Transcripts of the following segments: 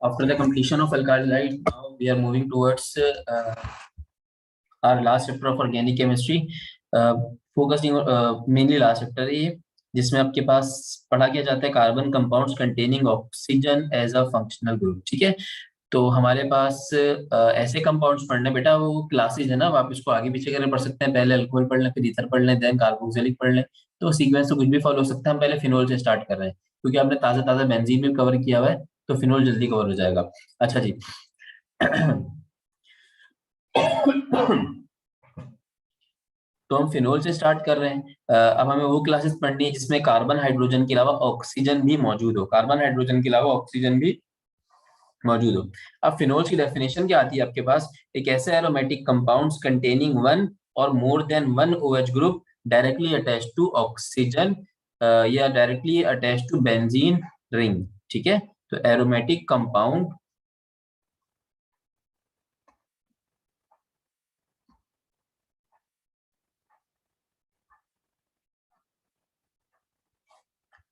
After the completion of alkyl halide, now we are moving towards our last chapter of organic chemistry, focusing mainly last chapter है जिसमें आपके पास पढ़ा किया जाता है carbon compounds containing oxygen as a functional group. ठीक है, तो हमारे पास ऐसे कंपाउंड्स पढ़ने बेटा, वो क्लासेज है ना, आप इसको आगे पीछे करके पढ़ सकते हैं। पहले अल्कोहल पढ़ लें, फिर ईथर पढ़ लें, देन कार्बोक्सिलिक पढ़ लें, तो सीक्वेंस तो कुछ भी फॉलो हो सकता है। हम पहले फिनोल से स्टार्ट कर रहे हैं क्योंकि आपने ताजा ताजा बेंजीन भी कवर किया हुआ है, तो फिनोल जल्दी कवर हो जाएगा। अच्छा जी तो हम फिनोल से स्टार्ट कर रहे हैं। अब हमें वो क्लासेस पढ़नी है जिसमें कार्बन हाइड्रोजन के अलावा ऑक्सीजन भी मौजूद हो, कार्बन हाइड्रोजन के अलावा ऑक्सीजन भी मौजूद हो। अब फिनोल्स की डेफिनेशन क्या आती है आपके पास? एक ऐसे aromatic compounds containing one or more than one OH group directly attached to oxygen या directly attached to benzene ring. ठीक है, तो एरोमेटिक कंपाउंड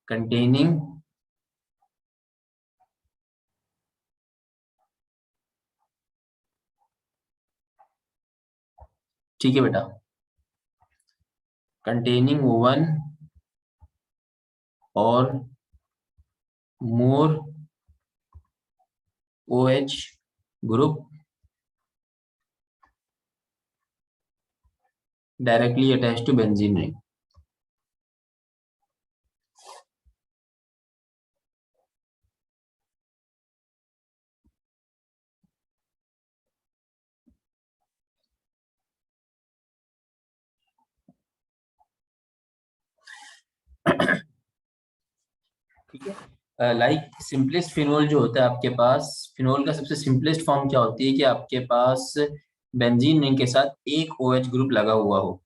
containing ठीक है बेटा, containing वन और more OH group directly attached to benzene ring। ठीक है, लाइक सिंपलेस्ट फिनोल जो होता है आपके पास, फिनोल का सबसे सिंपलेस्ट फॉर्म क्या होती है कि आपके पास बेंजीन रिंग के साथ एक OH ग्रुप लगा हुआ हो।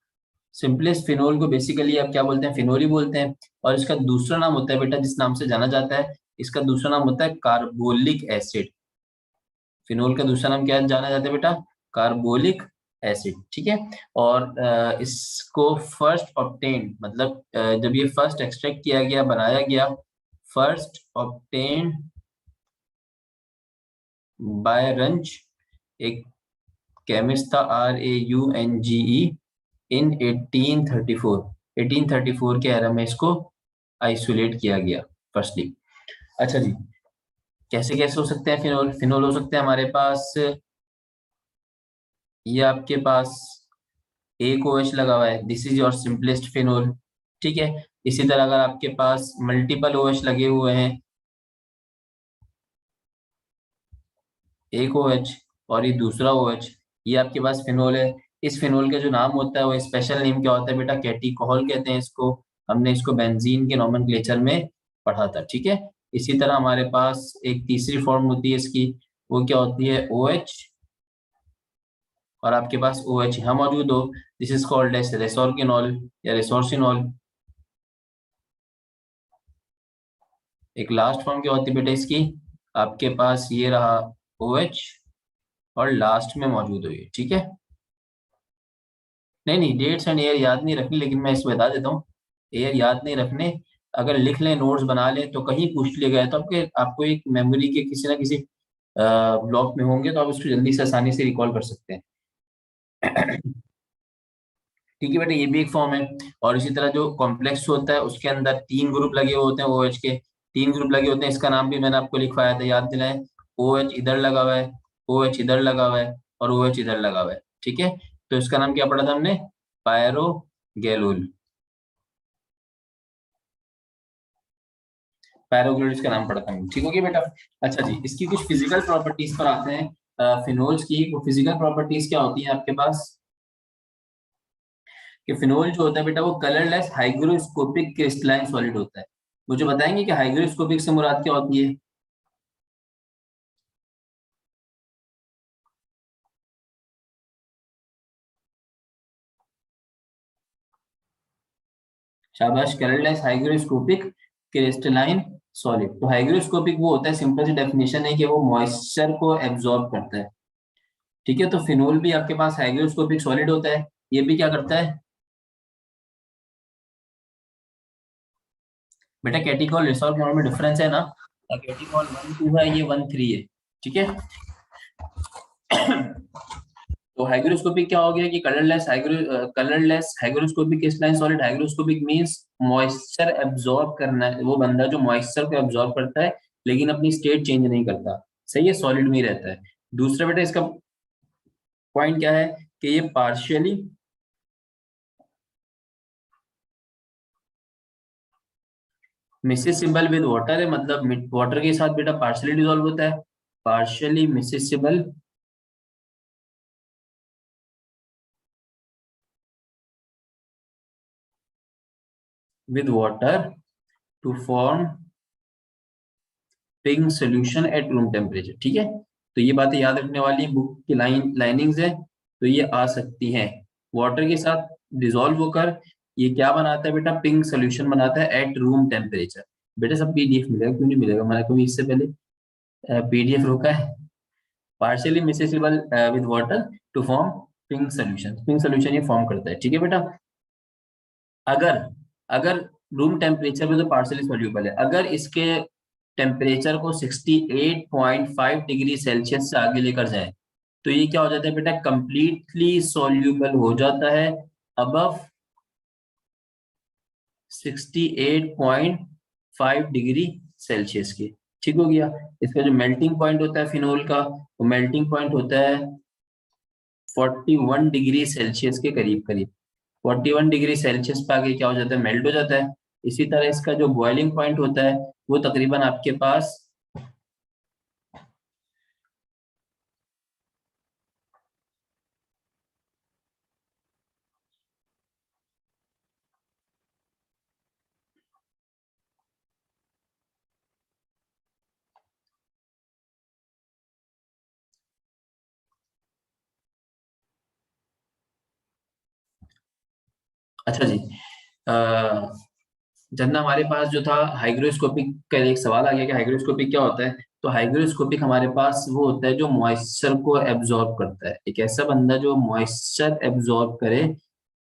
सिंपलेस्ट फिनोल को बेसिकली आप क्या बोलते हैं? फिनोल ही बोलते हैं। और इसका दूसरा नाम होता है बेटा, जिस नाम से जाना जाता है, इसका दूसरा नाम होता है कार्बोलिक एसिड। फिनोल का दूसरा नाम क्या जाना जाता है बेटा? Carbolic acid. ठीक है, और इसको फर्स्ट ऑब्टेन, मतलब जब ये फर्स्ट एक्सट्रैक्ट किया गया, बनाया गया, फर्स्ट ऑब्टेन बाय रंज, एक केमिस्ट था, RAUNGE, इन 1834। 1834 के एरा में इसको आइसोलेट किया गया फर्स्टली। अच्छा जी, कैसे कैसे हो सकते हैं फिनोल? फिनोल हो सकते हैं हमारे पास, ये आपके पास एक OH लगा हुआ है, this is your simplest phenol. ठीक है, इसी तरह अगर आपके पास मल्टीपल OH लगे हुए हैं, एक OH और ये दूसरा OH, ये आपके पास फिनोल है। इस फिनोल का जो नाम होता है वो स्पेशल नेम क्या होता है बेटा? कैटिकोहॉल कहते हैं इसको। हमने इसको बेंजीन के नोमेनक्लेचर में पढ़ा था। ठीक है, इसी तरह हमारे पास एक तीसरी फॉर्म होती है इसकी, वो क्या होती है? OH और आपके पास OH यहाँ मौजूद हो, दिस इज कॉल्ड एज रेसोर्किनॉल या रेसोर्सिनॉल। एक लास्ट फॉर्म क्या होती है बेटा इसकी? आपके पास ये रहा OH और लास्ट में मौजूद हुई। ठीक है, नहीं नहीं, डेट्स एंड ईयर याद नहीं रखनी, लेकिन मैं इसको बता देता हूँ, ईयर याद नहीं रखने। अगर लिख लें, नोट्स बना लें, तो कहीं पूछ लिया गया तो आपको एक मेमोरी के किसी ना किसी ब्लॉक में होंगे, तो आप उसको जल्दी से आसानी से रिकॉल कर सकते हैं। ठीक है बेटा, ये भी एक फॉर्म है। और इसी तरह जो कॉम्प्लेक्स होता है उसके अंदर तीन ग्रुप लगे हुए होते हैं OH के, तीन ग्रुप लगे होते हैं। इसका नाम भी मैंने आपको लिखवाया था, याद दिलाएं। OH इधर लगा हुआ है, OH इधर लगा हुआ है और OH इधर लगा हुआ है। ठीक है, तो इसका नाम क्या पढ़ा था हमने? पायरो गैलुल। पैरोग्लोइड्स का नाम पढ़ता हूँ। ठीक हो गया बेटा? अच्छा जी, इसकी कुछ फिजिकल प्रॉपर्टीज पर आते हैं। फिनोल्स की वो फिजिकल प्रॉपर्टीज क्या होती है आपके पास? कि फिनोल जो होता है बेटा, वो कलरलेस हाइग्रोस्कोपिक क्रिस्टलाइन सॉलिड होता है। मुझे बताएंगे कि हाइग्रोस्कोपिक से मुराद क्या होती है? शाबाश, कलरलेस हाइग्रोस्कोपिक क्रिस्टलाइन सॉलिड। तो हाइग्रोस्कोपिक वो होता है, सिंपल सी डेफिनेशन है कि वो मॉइस्चर को एब्जॉर्ब करता है। ठीक है, तो फिनोल भी आपके पास हाइग्रोस्कोपिक सॉलिड होता है, ये भी क्या करता है बेटा? कैटिकॉल रिसॉल्व में डिफरेंस है ना, कैटिकॉल 1 2 है, ये 1 3 है, ठीक है। तो हाइग्रोस्कोपिक क्या हो गया कि colourless hygroscopic crystalline solid. Hygroscopic means moisture absorb करना है, वो बंदा जो मॉइस्चर को एब्जॉर्ब करता है लेकिन अपनी स्टेट चेंज नहीं करता, सही है, सॉलिड में ही रहता है। दूसरा बेटा इसका पॉइंट क्या है कि ये पार्शियली मिसेसिबल विद वाटर है, मतलब वाटर के साथ बेटा पार्शियली डिसॉल्व होता है, partially miscible with water to form pink solution at room temperature, ठीक है। तो ये बातें याद रखने वाली, बुक की लाइनिंग्स है, तो ये आ सकती हैं। वाटर के साथ डिसॉल्व होकर ये क्या बनाता है बेटा, पिंक सोल्यूशन बनाता है एट रूम टेम्परेचर। बेटा सब पीडीएफ मिलेगा, क्यों नहीं मिलेगा, मैंने कभी इससे पहले पीडीएफ रोका है। Partially miscible with water to form pink solution, pink solution ये फॉर्म करता है, ठीक है बेटा। अगर अगर रूम टेम्परेचर पे तो पार्शियली सोल्यूबल है, अगर इसके टेम्परेचर को 68.5 डिग्री सेल्सियस से आगे लेकर जाए तो ये क्या हो जाता है बेटा, कंप्लीटली सोल्यूबल हो जाता है अबव 68.5 डिग्री सेल्सियस के, ठीक हो गया। इसका जो मेल्टिंग पॉइंट होता है फिनोल का, वो मेल्टिंग पॉइंट होता है 41 डिग्री सेल्सियस के करीब करीब। 41 डिग्री सेल्सियस पे आके क्या हो जाता है, मेल्ट हो जाता है। इसी तरह इसका जो बॉइलिंग पॉइंट होता है वो तकरीबन आपके पास, अच्छा जी, जब हमारे पास जो था हाइग्रोस्कोपिक का एक सवाल आ गया कि हाइग्रोस्कोपिक क्या होता है, तो हाइग्रोस्कोपिक हमारे पास वो होता है जो मॉइस्चर को एब्जॉर्ब करता है, एक ऐसा बंदा जो मॉइस्चर एब्जॉर्ब करे,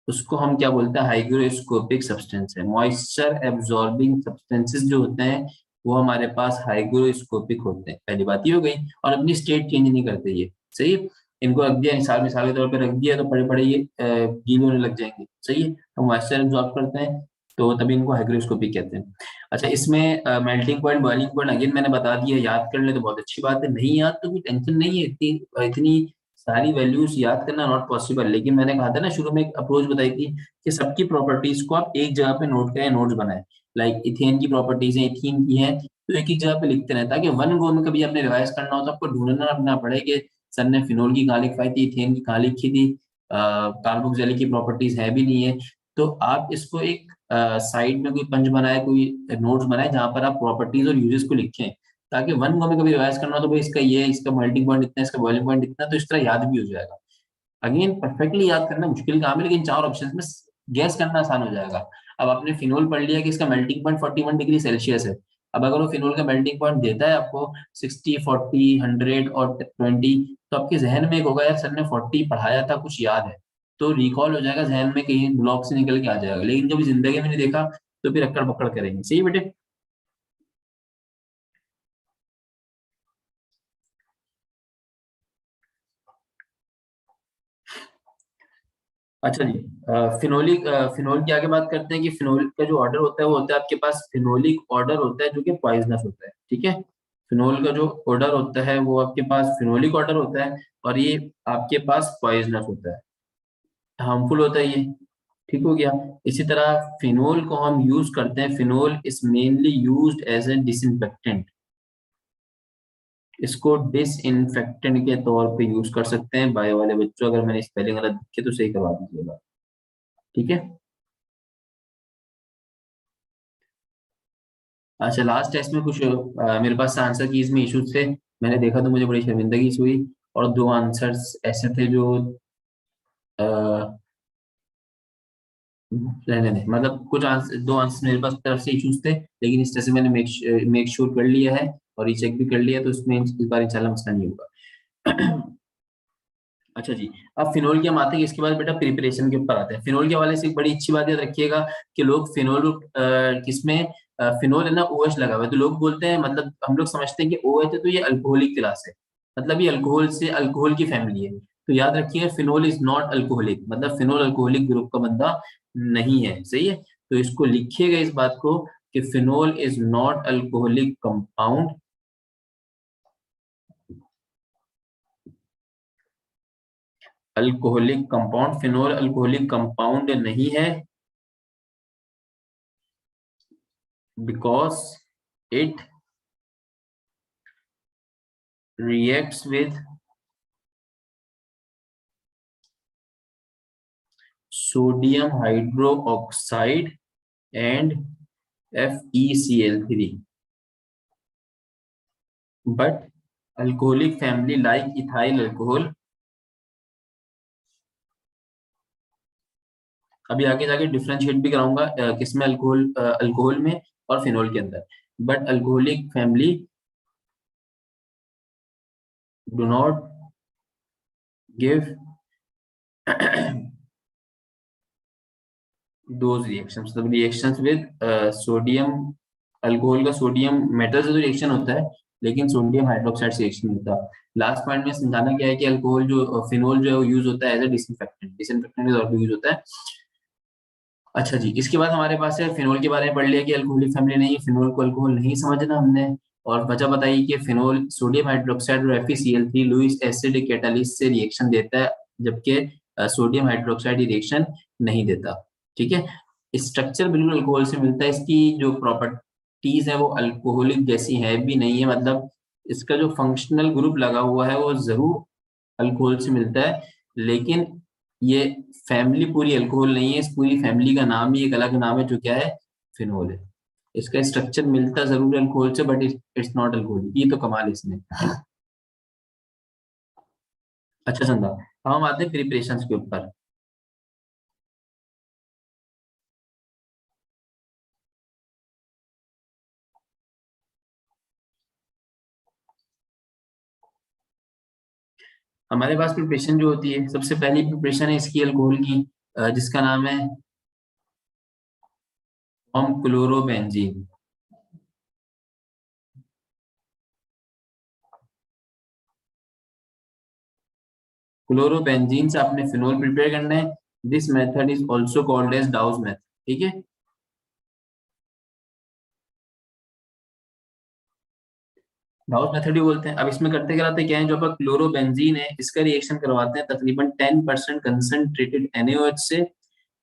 उसको हम क्या बोलते हैं, हाइग्रोस्कोपिक सब्सटेंस है। मॉइस्चर एब्जॉर्बिंग सब्सटेंसेस जो होते हैं वो हमारे पास हाइग्रोस्कोपिक होते हैं, पहली बात ये हो गई। और अपनी स्टेट चेंज नहीं करते ये, सही है। इनको रख दिया मिसाल मिसाल के तौर पर रख दिया तो बड़े बड़े ये गीले होने लग जाएंगे, सही है, तो मॉइस्चर एब्जॉर्ब करते हैं, तो तभी इनको हाइग्रोस्कोपिक कहते हैं। अच्छा, इसमें melting point boiling point again मैंने बता दिया, याद कर ले तो बहुत अच्छी बात है, नहीं याद तो कोई टेंशन नहीं है, इतनी इतनी सारी वैल्यूज याद करना नॉट पॉसिबल। लेकिन मैंने कहा था ना शुरू में, एक अप्रोच बताई थी कि सबकी प्रॉपर्टीज को आप एक जगह पे नोट करें, नोट्स बनाए। लाइक इथेन की प्रॉपर्टीज है, इथीन की है, तो एक ही जगह पे लिखते रहे, ताकि वन गो में कभी आपने रिवाइज करना हो तो आपको ढूंढना ना पड़े कि सर ने फिनोल की कहाँ लिखवाई थी, इथेन की कहाँ लिखी थी, कार्बोक्सिलिक की प्रॉपर्टीज है भी नहीं है। तो आप इसको एक साइड में कोई पंच बनाए, कोई नोट्स बनाए जहां पर आप प्रॉपर्टीज और यूजेस को लिखें, ताकि वन गो में कभी रिवाइज करना हो तो भाई इसका ये, इसका मेल्टिंग पॉइंट इतना, इसका बॉइलिंग पॉइंट इतना, तो इस तरह याद भी हो जाएगा। अगेन परफेक्टली याद करना मुश्किल काम है, लेकिन चार ऑप्शन में गैस करना आसान हो जाएगा। अब आपने फिनोल पढ़ लिया कि इसका मेल्टिंग पॉइंट 41 डिग्री सेल्सियस है। अब अगर वो फिनोल का मेल्टिंग पॉइंट देता है आपको 60, 40, 100 और 20, तो आपके जहन में एक होगा, यार सर ने 40 पढ़ाया था, कुछ याद है, तो रिकॉल हो जाएगा जहन में, कहीं ब्लॉक से निकल के आ जाएगा। लेकिन कभी जिंदगी में नहीं देखा तो फिर अक्कड़ पकड़ करेंगे, सही है बेटे। अच्छा जी, फिनोल की आगे बात करते हैं कि फिनोल का जो ऑर्डर होता है वो होता है आपके पास फिनोलिक ऑर्डर होता है जो कि पॉइजनस होता है, ठीक है। फिनोल का जो ऑर्डर होता है वो आपके पास फिनोलिक ऑर्डर होता है, और ये आपके पास पॉइजनस होता है, हार्मफुल होता है ये, ठीक हो गया। इसी तरह फिनोल को हम यूज करते हैं, phenol is mainly used as a disinfectant, इसको डिसइंफेक्टेंट के तौर पे यूज कर सकते हैं। बायो वाले बच्चों, अगर मैंने स्पेलिंग गलत लिखी तो सही करवा दीजिएगा, ठीक है। अच्छा, लास्ट टेस्ट में कुछ मेरे पास आंसर कीज में इश्यूज थे, मैंने देखा तो मुझे बड़ी शर्मिंदगी सी हुई। और दो आंसर्स ऐसे थे जो रहने नहीं, मतलब कुछ आंसर, दो आंसर मेरे पास तरफ से इश्यूज थे, लेकिन इस तरह से मैंने मेक श्योर कर लिया है और ये चेक भी कर लिया, तो इसमें इस बार इंशाल्लाह मसला नहीं होगा। अच्छा जी, अब फिनोल की हम आते हैं, इसके बाद बेटा प्रिपरेशन के ऊपर आते हैं। फिनोल के हवाले से एक बड़ी अच्छी बात याद रखिएगा कि लोग फिनोल किसमें फिनोल है ना OH लगा हुआ है, तो लोग बोलते हैं, मतलब हम लोग समझते हैं कि OH है तो ये अल्कोहलिक क्लास है, मतलब ये अल्कोहल से अल्कोहल की फैमिली है। तो याद रखिए फिनोल इज नॉट अल्कोहलिक, मतलब फिनोल अल्कोहलिक ग्रुप का बंदा नहीं है, सही है। तो इसको लिखिएगा इस बात को कि phenol is not alcoholic compound, alcoholic compound, phenol alcoholic compound नहीं है, because it reacts with sodium hydroxide and FeCl3, but alcoholic family like ethyl alcohol, अभी आगे जाके डिफरेंशिएट भी कराऊंगा किसमें, अल्कोहल में और फिनोल के अंदर, but alcoholic family do not give those reactions, मतलब reactions with सोडियम, अल्कोहल का सोडियम मेटल से तो रिएक्शन होता है, लेकिन सोडियम हाइड्रोक्साइड से रिएक्शन होता है। लास्ट पॉइंट में समझाना क्या है कि अल्कोहल जो फिनोल जो है वो यूज होता है एज ए डिसइंफेक्टेंट, डिसइंफेक्टेंट के तौर पे यूज होता है। अच्छा जी, इसके बाद हमारे पास है फिनोल के बारे में पढ़ लिया कि अल्कोहलिक फैमिली नहीं है, फिनोल को अल्कोहल नहीं समझना हमने, और वजह बताई कि फिनोल सोडियम हाइड्रोक्साइड और FeCl3 लुईस एसिड कैटालिस्ट से रिएक्शन देता है, जबकि सोडियम हाइड्रोक्साइड रिएक्शन नहीं देता। ठीक है, स्ट्रक्चर बिल्कुल अल्कोहल से मिलता है, इसकी जो प्रॉपर्टीज है वो अल्कोहलिक जैसी है भी नहीं है, मतलब इसका जो फंक्शनल ग्रुप लगा हुआ है वो जरूर अल्कोहल से मिलता है, लेकिन ये फैमिली पूरी अल्कोहल नहीं है, इस पूरी फैमिली का नाम ही एक अलग नाम है जो क्या है, फिनोल है। इसका स्ट्रक्चर मिलता जरूर है अल्कोहल से, बट इट्स नॉट अल्कोहल, ये तो कमाल है इसमें। अच्छा चंदा, अब हम आते हैं प्रिपरेशन के ऊपर। हमारे पास प्रिपरेशन जो होती है, सबसे पहली प्रिपरेशन है इसकी अल्कोहल की, जिसका नाम है फॉर्म क्लोरोबेंजीन। क्लोरोबेंजीन से आपने फिनोल प्रिपेयर करना है। This method is also called as Dow's method, ठीक है। डाउस मेथड ही बोलते हैं। अब इसमें करते कराते क्या है, जो आपका क्लोरोबेंजीन है इसका रिएक्शन करवाते हैं तकरीबन 10% कंसंट्रेटेड NaOH से,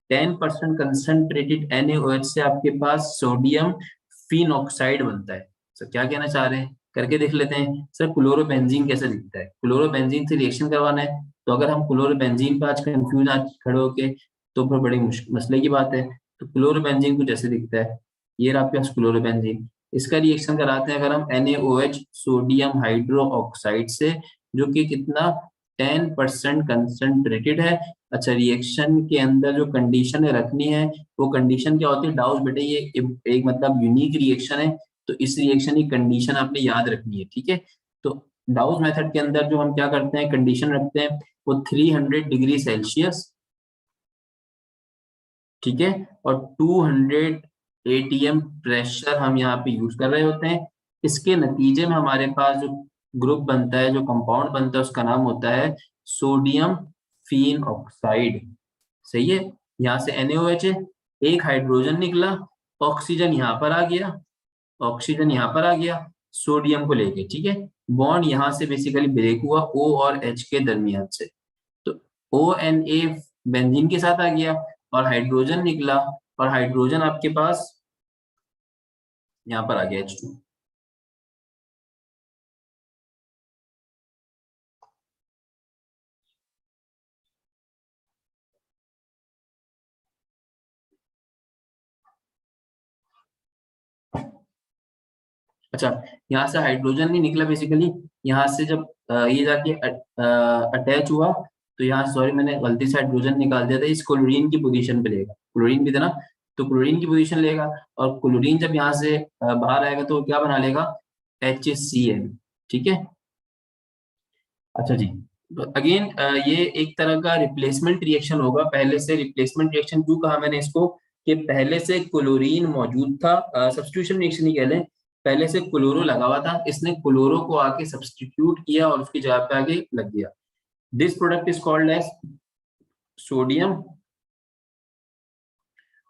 10% कंसंट्रेटेड NaOH से आपके पास सोडियम फिनॉक्साइड बनता है। सर क्या कहना चाह रहे हैं, करके देख लेते हैं। सर क्लोरोबेंजीन कैसे दिखता है, क्लोरोबेंजीन से रिएक्शन करवाना है, तो अगर हम क्लोरोबेंजीन पे आज कंफ्यूज आज खड़े होके, तो फिर बड़ी मसले की बात है। तो क्लोरोबेंजीन कुछ ऐसे दिखता है, ये रहा आपके पास क्लोरोबेंजीन। इसका रिएक्शन कराते हैं अगर हम NaOH सोडियम हाइड्रो ऑक्साइड से, जो कि कितना 10% कंसंट्रेटेड है। अच्छा, रिएक्शन के अंदर जो कंडीशन रखनी है वो कंडीशन क्या होती है, डाउस बेटे ये एक मतलब यूनिक रिएक्शन है, तो इस रिएक्शन की कंडीशन आपने याद रखनी है, ठीक है। तो डाउस मेथड के अंदर जो हम क्या करते हैं, कंडीशन रखते हैं वो 300 डिग्री सेल्सियस, ठीक है, और 200 ATM प्रेशर हम यहाँ पे यूज कर रहे होते हैं। इसके नतीजे में हमारे पास जो ग्रुप बनता है, जो कंपाउंड बनता है, उसका नाम होता है सोडियम फिन ऑक्साइड, सही है। यहाँ से NaOH है, एक हाइड्रोजन निकला, ऑक्सीजन यहाँ पर आ गया, ऑक्सीजन यहाँ पर आ गया सोडियम को लेके, ठीक है। बॉन्ड यहाँ से बेसिकली ब्रेक हुआ O और H के दरमियान से, तो ONA बेंजीन के साथ आ गया, और हाइड्रोजन निकला, और हाइड्रोजन आपके पास यहाँ पर आ गया H2। अच्छा, यहाँ से हाइड्रोजन नहीं निकला बेसिकली, यहाँ से जब ये जाके अटैच हुआ, तो यहाँ सॉरी मैंने गलती से हाइड्रोजन निकाल दिया था, इस क्लोरीन की पोजीशन पे लेगा, क्लोरीन भी था ना, तो क्लोरीन की पोजीशन लेगा, और क्लोरीन जब यहाँ से बाहर आएगा तो क्या बना लेगा, HCl, ठीक है। अच्छा जी, अगेन ये एक तरह का रिप्लेसमेंट रिएक्शन होगा, पहले से रिप्लेसमेंट रिएक्शन क्यों कहा मैंने इसको, कि पहले से क्लोरीन मौजूद था, सब्स्टिट्यूशन रिएक्शन ही कह लें, पहले से क्लोरो लगा हुआ था, इसने क्लोरो को आके सब्स्टिट्यूट किया और उसकी जगह पे आगे लग गया। This product is called as sodium.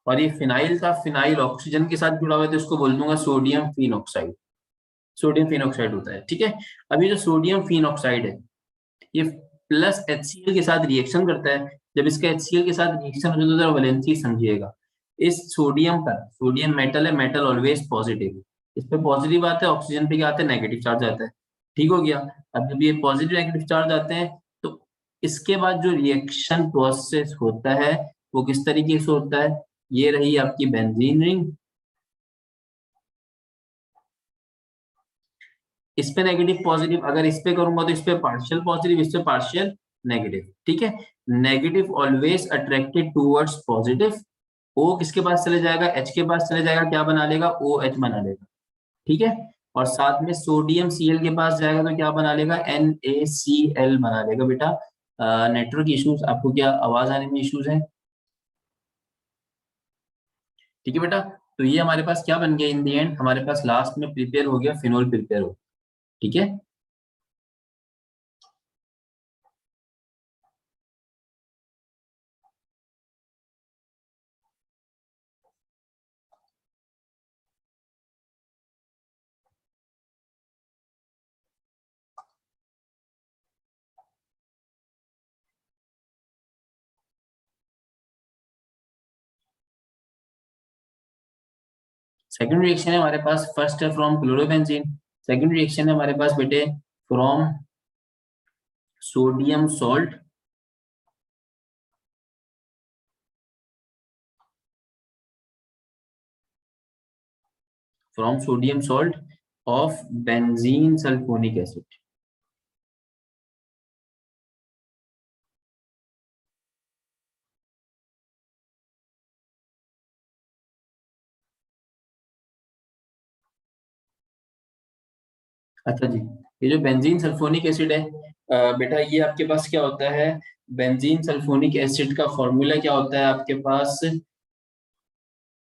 और ये फिनाइल था, फिनाइल ऑक्सीजन के साथ जुड़ा हुआ है तो इसको बोल दूंगा सोडियम फिनॉक्साइड। सोडियम फिनॉक्साइड होता है, ठीक है। अभी जो सोडियम फिनॉक्साइड है ये प्लस HCl के साथ रिएक्शन करता है। जब इसका HCl के साथ रिएक्शन हो जाता है तो वैलेंसी समझिएगा। इस सोडियम पर, सोडियम मेटल है, मेटल ऑलवेज पॉजिटिव, इस पे पॉजिटिव आता है, ऑक्सीजन पे क्या आता है, नेगेटिव चार्ज आता है। ठीक हो गया। अब जब ये पॉजिटिव नेगेटिव चार्ज आते हैं तो इसके बाद जो रिएक्शन प्रोसेस होता है वो किस तरीके से होता है, ये रही आपकी बेंजीन रिंग, इस पे नेगेटिव पॉजिटिव, अगर इस पे करूंगा तो इस पे पार्शियल पॉजिटिव, इस पे पार्शियल नेगेटिव, ठीक है। Negative always attracted towards positive, ओ किसके पास चले जाएगा, एच के पास चले जाएगा, क्या बना लेगा, ओ एच बना लेगा, ठीक है। और साथ में सोडियम Cl के पास जाएगा तो क्या बना लेगा, NaCl बना लेगा। बेटा नेटवर्क इश्यूज, आपको क्या आवाज आने में इश्यूज है, ठीक है बेटा। तो ये हमारे पास क्या बन गया, इन दी एंड हमारे पास लास्ट में प्रिपेयर हो गया, फिनोल प्रिपेयर हो, ठीक है। सेकंड रिएक्शन है हमारे पास, फर्स्ट है फ्रॉम क्लोरोबेंजीन, सेकंड रिएक्शन है हमारे पास बेटे from sodium salt, from sodium salt of benzene sulphonic acid. अच्छा जी, ये जो बेंजीन सल्फोनिक एसिड है बेटा, ये आपके पास क्या होता है, बेंजीन सल्फोनिक एसिड का फॉर्मूला क्या होता है आपके पास।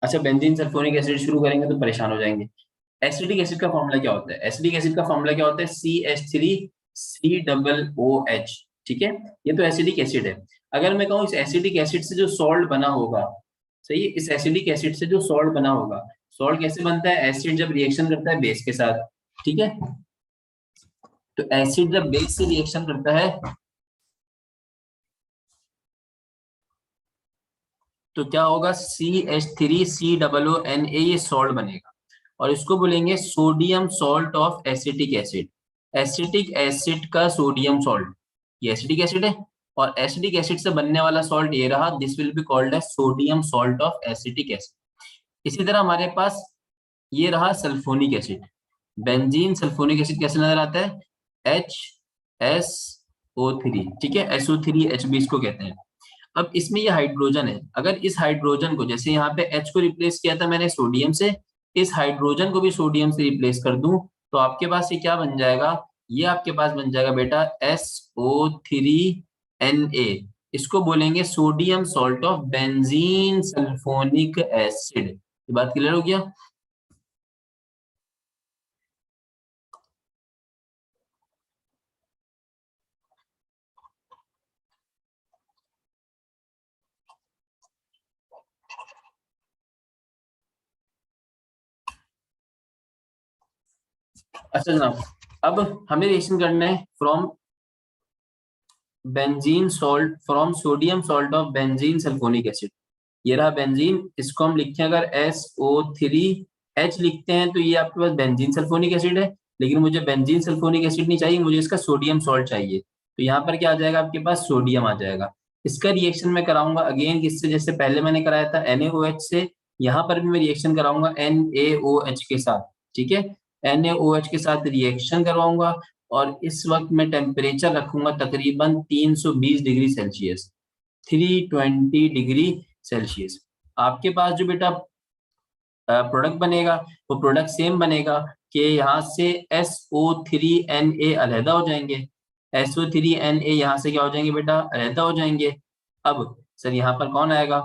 अच्छा, बेंजीन सल्फोनिक एसिड शुरू करेंगे तो परेशान हो जाएंगे। एसिडिक एसिड का फॉर्मूला क्या होता है, एसिडिक एसिड का फॉर्मूला क्या होता है, CH3COOH, ठीक है। ये तो एसिडिक एसिड है। अगर मैं कहूँ इस एसिडिक एसिड से जो सॉल्ट बना होगा, सही है, इस एसिडिक एसिड से जो सॉल्ट बना होगा, सॉल्ट कैसे बनता है, एसिड जब रिएक्शन करता है बेस के साथ, ठीक है। तो एसिड जब बेस से रिएक्शन करता है तो क्या होगा, CH3COONA, ये सॉल्ट बनेगा और इसको बोलेंगे sodium salt of acetic acid. Acetic acid का सोडियम सॉल्ट, ये एसिटिक एसिड है और एसिडिक एसिड से बनने वाला सॉल्ट ये रहा, this will be called as sodium salt of acetic acid. इसी तरह हमारे पास ये रहा sulphonic acid, benzene sulphonic acid कैसे नजर आता है, HSO3, ठीक है, SO3Hb इसको कहते हैं। अब इसमें ये हाइड्रोजन है, अगर इस हाइड्रोजन को, जैसे यहाँ पे H को रिप्लेस किया था मैंने सोडियम से, इस हाइड्रोजन को भी सोडियम से रिप्लेस कर दूं तो आपके पास ये क्या बन जाएगा, ये आपके पास बन जाएगा बेटा SO3Na, इसको बोलेंगे sodium salt of benzene sulphonic acid. ये बात क्लियर हो गया। अच्छा जनाब, अब हमें रिएक्शन करना है from benzene salt, from sodium salt of benzene sulphonic acid. ये रहा बेंजीन, इसको हम लिखते हैं अगर SO3H लिखते हैं तो ये आपके पास बेंजीन सल्फोनिक एसिड है, लेकिन मुझे बेंजीन सल्फोनिक एसिड नहीं चाहिए, मुझे इसका सोडियम सॉल्ट चाहिए। तो यहाँ पर क्या आ जाएगा आपके पास, सोडियम आ जाएगा। इसका रिएक्शन मैं कराऊंगा अगेन किससे, जैसे पहले मैंने कराया था NaOH से, यहाँ पर भी मैं रिएक्शन कराऊंगा NaOH के साथ, ठीक है। NaOH के साथ रिएक्शन करवाऊंगा और इस वक्त मैं टेम्परेचर रखूंगा तकरीबन 320 डिग्री सेल्सियस, 320 डिग्री सेल्सियस। आपके पास जो बेटा प्रोडक्ट बनेगा वो प्रोडक्ट सेम बनेगा कि यहाँ से SO3Na अलहदा हो जाएंगे, SO3Na यहाँ से क्या हो जाएंगे बेटा, अलहदा हो जाएंगे। अब सर यहाँ पर कौन आएगा,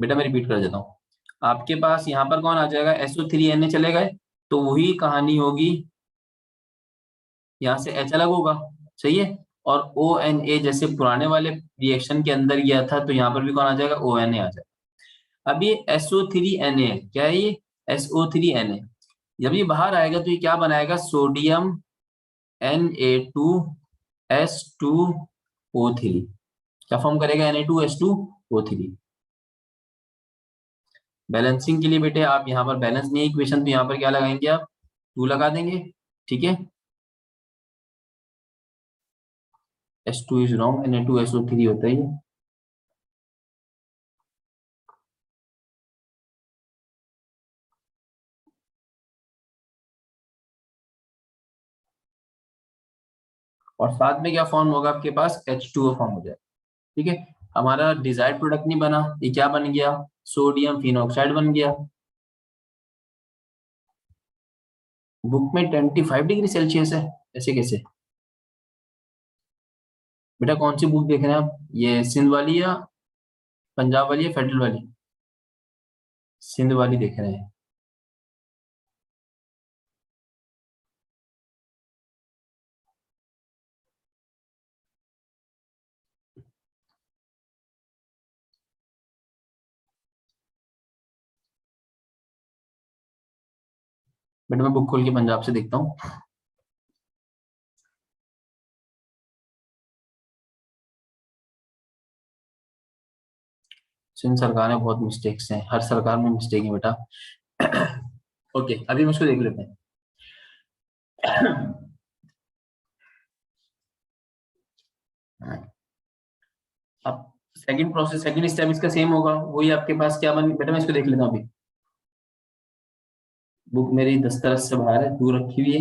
बेटा मैं रिपीट कर देता हूँ, आपके पास यहाँ पर कौन आ जाएगा, SO3Na चले गए, तो वही कहानी होगी, यहाँ से H अलग होगा, सही है। और ONA जैसे पुराने वाले रिएक्शन के अंदर गया था, तो यहाँ पर भी कौन आ जाएगा, ONA आ जाएगा। अब ये SO3Na है, क्या है ये, SO3Na। जब ये बाहर आएगा तो ये क्या बनाएगा, सोडियम Na2S2O3, क्या फॉर्म करेगा, Na2S2O3। बैलेंसिंग के लिए बेटे आप यहाँ पर बैलेंस नहीं है इक्वेशन, तो यहाँ पर क्या लगाएंगे आप, 2 लगा देंगे, ठीक है। S2 इज रॉन्ग, Na2SO3 होता है ये। और साथ में क्या फॉर्म होगा आपके पास, H2O फॉर्म हो जाए, ठीक है। हमारा डिजायर्ड प्रोडक्ट नहीं बना, ये क्या बन गया, सोडियम फिनॉक्साइड बन गया। बुक में 25 डिग्री सेल्सियस है, ऐसे कैसे बेटा, कौन सी बुक देख रहे हैं आप, ये सिंध वाली या पंजाब वाली या फेडरल वाली, सिंध वाली देख रहे हैं। बेटा मैं बुक खोल के पंजाब से देखता हूँ। सिंध सरकार में बहुत मिस्टेक्स हैं, हर सरकार में मिस्टेक है बेटा। ओके, अभी हम उसको देख लेते हैं। अब सेकंड प्रोसेस, सेकंड स्टेप इसका सेम होगा, वही आपके पास क्या बन, बेटा मैं इसको देख लेता हूँ अभी। बुक मेरी दस्तर से बाहर है, दूर रखी हुई है।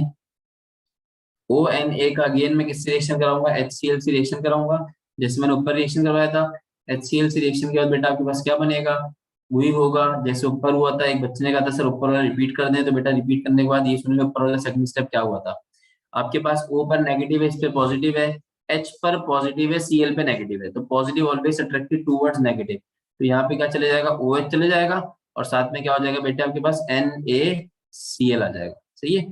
ONA का अगेन मैं किससे रिएक्शन कराऊंगा, HCl से रिएक्शन कराऊंगा, जैसे मैंने ऊपर रिएक्शन करवाया था। HCl से रिएक्शन के बाद बेटा आपके पास क्या बनेगा, वही होगा जैसे ऊपर हुआ था। एक बच्चे ने कहा था सर ऊपर वाला रिपीट कर दें, तो बेटा रिपीट करने के बाद ये सुन लो ऊपर वाला सेकंड स्टेप क्या हुआ था। आपके पास O पर नेगेटिव है, इस पे पॉजिटिव है, H पर पॉजिटिव है, Cl पे नेगेटिव है, तो positive always attracted towards negative, तो यहाँ पे क्या चले जाएगा, OH चले जाएगा, और साथ में क्या हो जाएगा बेटे आपके पास NaCl आ जाएगा, सही है।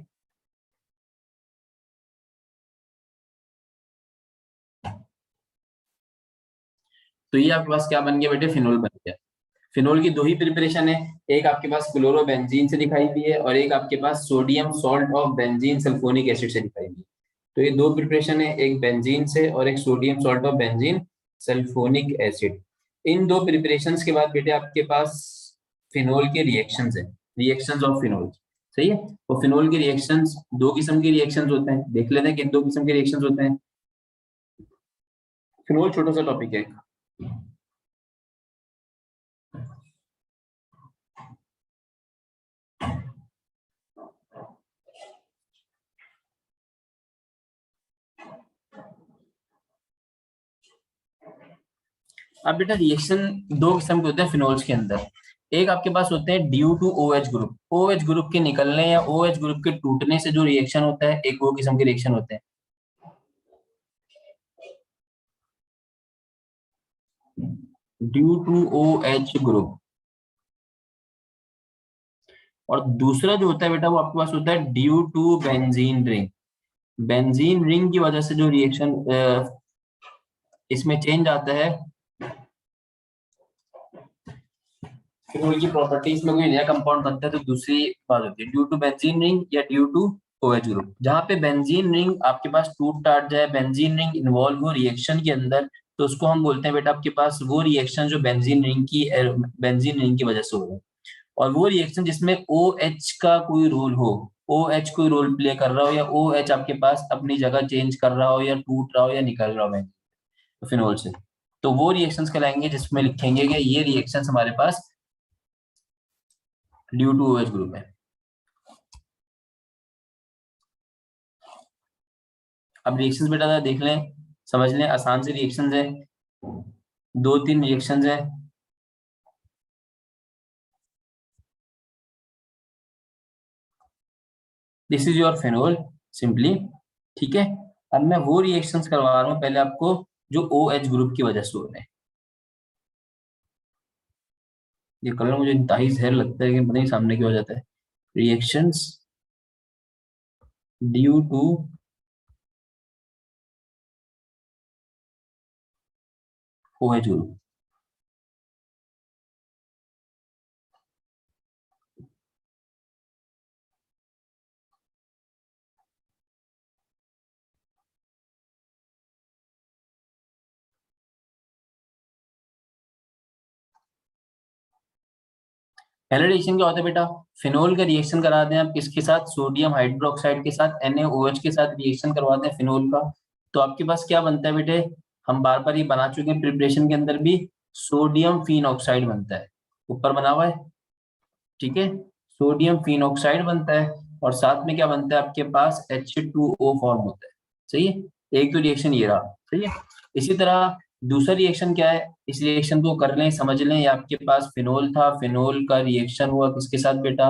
तो ये आपके पास क्या बन गया बेटे, फिनोल बन गया। फिनोल की दो ही प्रिपरेशन है, एक आपके पास क्लोरोबेंजीन से दिखाई दी है, और एक आपके पास sodium salt of benzene sulphonic acid से दिखाई दी है। तो ये दो प्रिपरेशन है, एक बेंजीन से और एक sodium salt of benzene sulphonic acid. इन दो प्रिपरेशंस के बाद बेटे आपके पास फिनोल के रिएक्शंस है, रिएक्शंस ऑफ फिनोल, सही है। तो फिनोल के रिएक्शंस, दो किस्म के रिएक्शंस होते हैं, देख लेते हैं किन दो किस्म के रिएक्शंस होते हैं। फिनोल छोटा सा टॉपिक है। अब बेटा रिएक्शन दो किस्म के होते हैं फिनोल्स के अंदर। एक आपके पास होते हैं due to OH group, OH group के निकलने या OH ग्रुप के टूटने से जो रिएक्शन होता है, एक वो किस्म के रिएक्शन होते हैं ड्यू टू OH ग्रुप। और दूसरा जो होता है बेटा वो आपके पास होता है due to benzene ring. Benzene ring की वजह से जो रिएक्शन इसमें चेंज आता है, फिनोल की प्रॉपर्टीज में कोई नया कंपाउंड बनता है, तो दूसरी बात होती है ड्यू टू बेंजीन रिंग या ड्यू टू OH ग्रुप। जहाँ पे बेंजीन रिंग आपके पास टूट टाट जाए, बेंजीन रिंग इन्वॉल्व हो रिएक्शन के अंदर, तो उसको हम बोलते हैं बेटा आपके पास वो रिएक्शन जो बेंजीन रिंग की वजह से हो रहा है। और वो रिएक्शन जिसमें OH का कोई रोल हो, OH कोई रोल प्ले कर रहा हो, या OH आपके पास अपनी जगह चेंज कर रहा हो, या टूट रहा हो, या निकल रहा हो फिनोल से, तो वो रिएक्शंस कहलाएंगे जिसमें लिखेंगे कि ये रिएक्शंस हमारे पास ड्यू टू OH ग्रुप है। अब रिएक्शंस बेटा जरा देख लें, समझ लें, आसान से रिएक्शंस है, दो तीन रिएक्शंस है। This is your phenol simply, ठीक है। अब मैं वो रिएक्शंस करवा रहा हूँ पहले आपको जो OH ग्रुप की वजह से हो रहे हैं। ये कलर मुझे इंतहाई जहर लगता है कि पता नहीं सामने क्यों हो जाता है। Reactions due to OH group. पहला रिएक्शन क्या होता है बेटा? फिनोल का रिएक्शन कराते हैं आप किसके साथ? सोडियम हाइड्रोक्साइड के साथ, NaOH के साथ रिएक्शन करवाते हैं फिनोल का। तो आपके पास क्या बनता है बेटे? हम बार बार ये बना चुके हैं प्रिपरेशन के अंदर भी, सोडियम फिनॉक्साइड बनता है, ऊपर बना हुआ है, ठीक है। सोडियम फिनॉक्साइड बनता है और साथ में क्या बनता है आपके पास? H2O फॉर्म होता है। सही है, एक तो रिएक्शन ये रहा। सही है। इसी तरह दूसरा रिएक्शन क्या है? इस रिएक्शन को कर लें, समझ लें। ये आपके पास फिनोल था, फिनोल का रिएक्शन हुआ किसके साथ बेटा?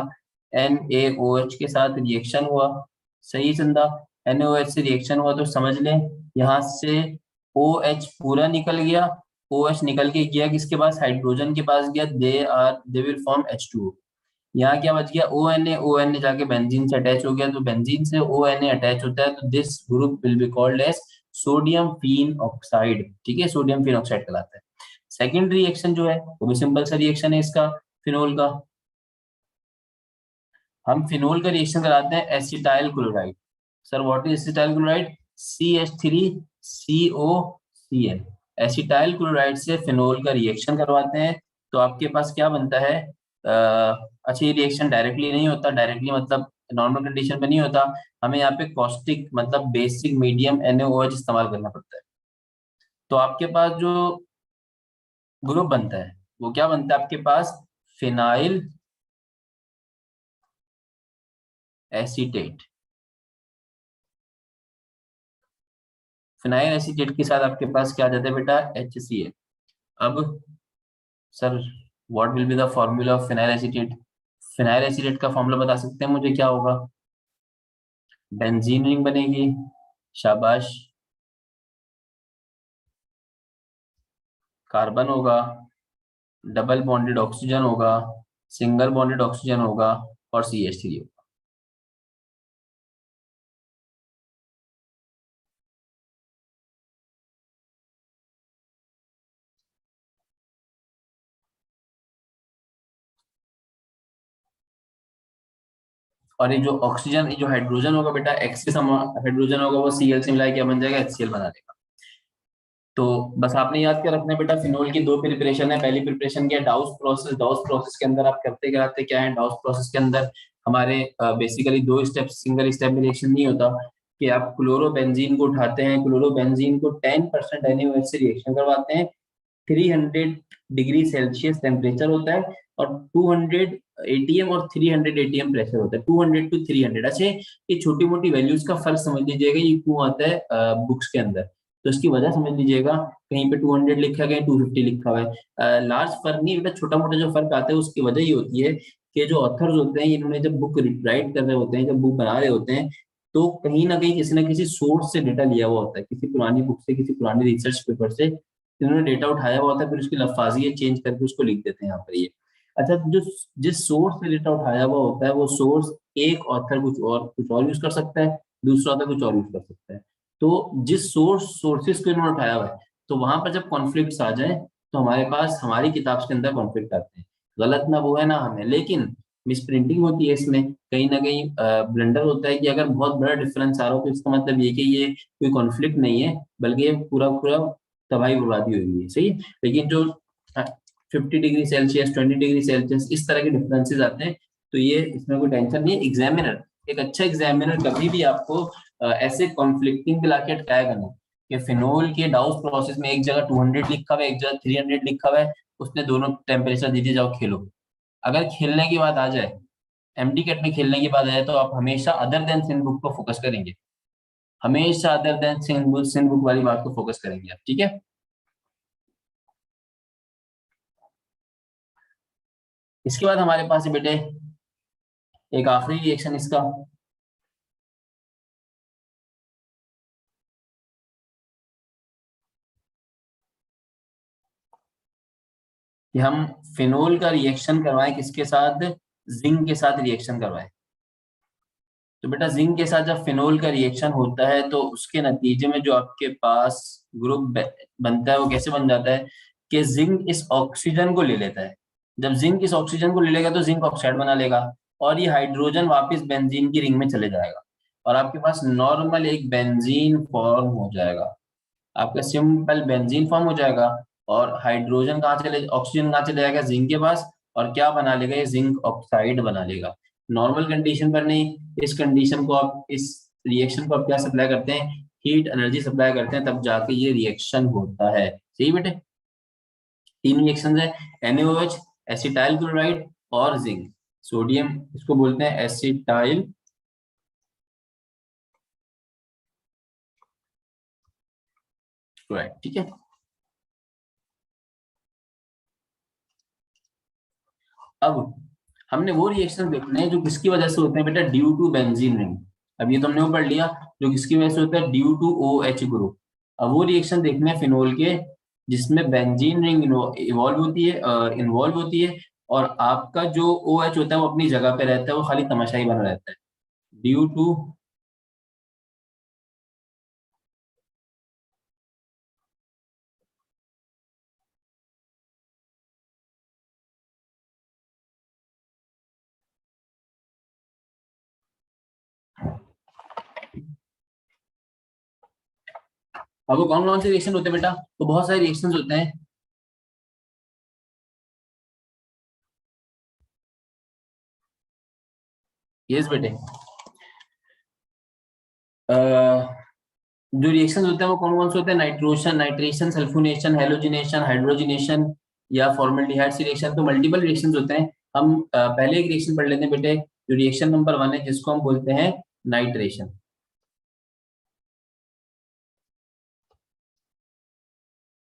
NaOH के साथ रिएक्शन हुआ। सही चंदा, NaOH से रिएक्शन हुआ तो समझ लें यहाँ से OH पूरा निकल गया। OH निकल के गया किसके पास? हाइड्रोजन के पास गया। They will form H2O। यहाँ क्या बच गया? ONA जाके बेंजीन से अटैच हो गया, तो बेंजीन से ONA अटैच होता है, तो this group will be called as sodium phenoxide. ठीक है, सोडियम फिन ऑक्साइड कहलाता है। सेकंड रिएक्शन जो है वो भी सिंपल सा रिएक्शन है इसका, फिनोल का। हम फिनोल का रिएक्शन कराते हैं acetyl chloride. Sir what is acetyl chloride? CH3COCl। Acetyl chloride से फिनोल का रिएक्शन करवाते हैं, तो आपके पास क्या बनता है? अच्छा, ये रिएक्शन डायरेक्टली नहीं होता, डायरेक्टली मतलब नॉर्मल कंडीशन पे नहीं होता, हमें यहाँ पे कॉस्टिक मतलब बेसिक मीडियम NaOH इस्तेमाल करना पड़ता है। तो आपके पास जो ग्रुप बनता है वो क्या बनता है आपके पास? Phenyl acetate. फिनाइल एसीटेट के साथ आपके पास क्या आ जाता है बेटा? HCl। अब sir what will be the formula of phenyl acetate? Phenyl acetate का फॉर्मूला बता सकते हैं मुझे, क्या होगा? बेंजीन रिंग बनेगी, शाबाश। कार्बन होगा, डबल बॉन्डेड ऑक्सीजन होगा, सिंगल बॉन्डेड ऑक्सीजन होगा और CH3 होगा। और ये जो ऑक्सीजन, ये जो हाइड्रोजन होगा बेटा, एक्स के समान हाइड्रोजन होगा, वो Cl से मिला क्या बन जाएगा? HCl बना देगा। तो बस आपने याद क्या रखना है बेटा, फिनोल की दो प्रिपरेशन है। पहली प्रिपरेशन क्या है? डाउस प्रोसेस। डाउस प्रोसेस के अंदर आप करते कराते क्या है? डाउस प्रोसेस के अंदर हमारे बेसिकली दो स्टेप, सिंगल स्टेप में रिएक्शन नहीं होता कि आप क्लोरोबेंजीन को उठाते हैं, क्लोरोबेंजीन को 10% NaOH से रिएक्शन करवाते हैं, 300 डिग्री सेल्सियस टेम्परेचर होता है और 200 ATM और 300 ATM प्रेशर होता है, 200 to 300। अच्छा, ये छोटी मोटी वैल्यूज का फर्क समझ लीजिएगा, ये क्यों आता है बुक्स के अंदर, तो इसकी वजह समझ लीजिएगा। कहीं पे 200 लिखा है, कहीं 250 लिखा हुआ है, लार्ज फर्क नहीं बेटा, छोटा मोटा जो फर्क आता है उसकी वजह ये होती है कि जो ऑथर्स होते हैं इन्होंने जब बुक राइट कर रहे होते हैं, जब बुक बना रहे होते हैं, तो कहीं ना किसी सोर्स से डेटा लिया हुआ होता है, किसी पुरानी बुक से, किसी पुराने रिसर्च पेपर से इन्होंने डेटा उठाया हुआ होता है, फिर उसकी लफाजियत चेंज करके उसको लिख देते हैं यहाँ पर ये। अच्छा, जो जिस सोर्स से डेटा उठाया हुआ होता है वो सोर्स, एक ऑथर कुछ और यूज कर सकता है, दूसरा ऑथर कुछ और यूज कर सकता है। तो जिस सोर्सेस को इन्होंने उठाया हुआ है, तो वहां पर जब कॉन्फ्लिक्ट आ जाए तो हमारे पास हमारी किताब के अंदर कॉन्फ्लिक्ट आते हैं। गलत ना वो है ना हमें, लेकिन मिस प्रिंटिंग होती है इसमें, कहीं ना कहीं ब्लंडर होता है कि अगर बहुत बड़ा डिफरेंस आ रहा हो तो इसका मतलब ये कि ये कोई कॉन्फ्लिक्ट नहीं है, बल्कि ये पूरा पूरा तबाही बर्बादी हुई है। सही है। लेकिन जो 50 डिग्री सेल्सियस, 20 डिग्री सेल्सियस, इस तरह के डिफरेंसेस आते हैं, तो ये इसमें कोई टेंशन नहीं है। एग्जामिनर, एक अच्छा एग्जामिनर कभी भी आपको ऐसे कॉन्फ्लिक्टिंग पे लाके अटकाएगा नहीं कि फिनोल के डाउस प्रोसेस में एक जगह 200 लिखा हुआ है, एक जगह 300 लिखा हुआ है, उसने दोनों टेम्परेचर दीजिए, जाओ खेलो। अगर खेलने की बात आ जाए, MD कैट में खेलने की बात आए, तो आप हमेशा अदर देन सिंध बुक को फोकस करेंगे, हमेशा अदर देन सिंध बुक वाली बात को फोकस करेंगे आप, ठीक है। इसके बाद हमारे पास है बेटे एक आखिरी रिएक्शन इसका, कि हम फिनोल का रिएक्शन करवाएं किसके साथ, जिंक के साथ रिएक्शन करवाएं। तो बेटा जिंक के साथ जब फिनोल का रिएक्शन होता है तो उसके नतीजे में जो आपके पास ग्रुप बनता है वो कैसे बन जाता है कि जिंक इस ऑक्सीजन को ले लेता है। जब जिंक इस ऑक्सीजन को ले लेगा तो जिंक ऑक्साइड बना लेगा और ये हाइड्रोजन वापस बेंजीन की रिंग में चले जाएगा और आपके पास नॉर्मल एक बेंजीन फॉर्म हो जाएगा। आपका सिंपल बेंजीन फॉर्म हो जाएगा और हाइड्रोजन कहाँ चले, ऑक्सीजन कहाँ चले जाएगा, जिंक के पास, और क्या बना लेगा, ये जिंक ऑक्साइड बना लेगा। नॉर्मल कंडीशन पर नहीं, इस कंडीशन को आप, इस रिएक्शन को आप क्या सप्लाई करते हैं, हीट एनर्जी सप्लाई करते हैं, तब जाके ये रिएक्शन होता है। सही बेटे, तीन रिएक्शन है, NaOH, एसिटाइल क्लोराइड और जिंक, सोडियम, इसको बोलते हैं एसिटाइल क्लोराइड। ठीक है, अब हमने वो रिएक्शन देखने हैं जो किसकी वजह से होते हैं बेटा, ड्यू टू बेंजीन रिंग। अब ये तो हमने वो पढ़ लिया, जो किसकी वजह से होता है, ड्यू टू OH ग्रुप। अब वो रिएक्शन देखने हैं फिनोल के जिसमें बेंजीन रिंग इन्वॉल्व होती है और आपका जो OH होता है वो अपनी जगह पे रहता है, वो खाली तमाशाई बना रहता है। ड्यू टू, अब वो कौन कौन से रिएक्शन होते हैं बेटा, तो बहुत सारे रिएक्शन होते हैं। यस बेटे, जो रिएक्शन होते हैं वो कौन कौन से होते हैं, नाइट्रेशन, सल्फोनेशन, हेलोजिनेशन, हाइड्रोजिनेशन या फॉर्मल्डिहाइड से रिएक्शन, तो मल्टीपल रिएक्शंस होते हैं। हम पहले एक रिएक्शन पढ़ लेते हैं बेटे, जो रिएक्शन नंबर 1 है जिसको हम बोलते हैं नाइट्रेशन।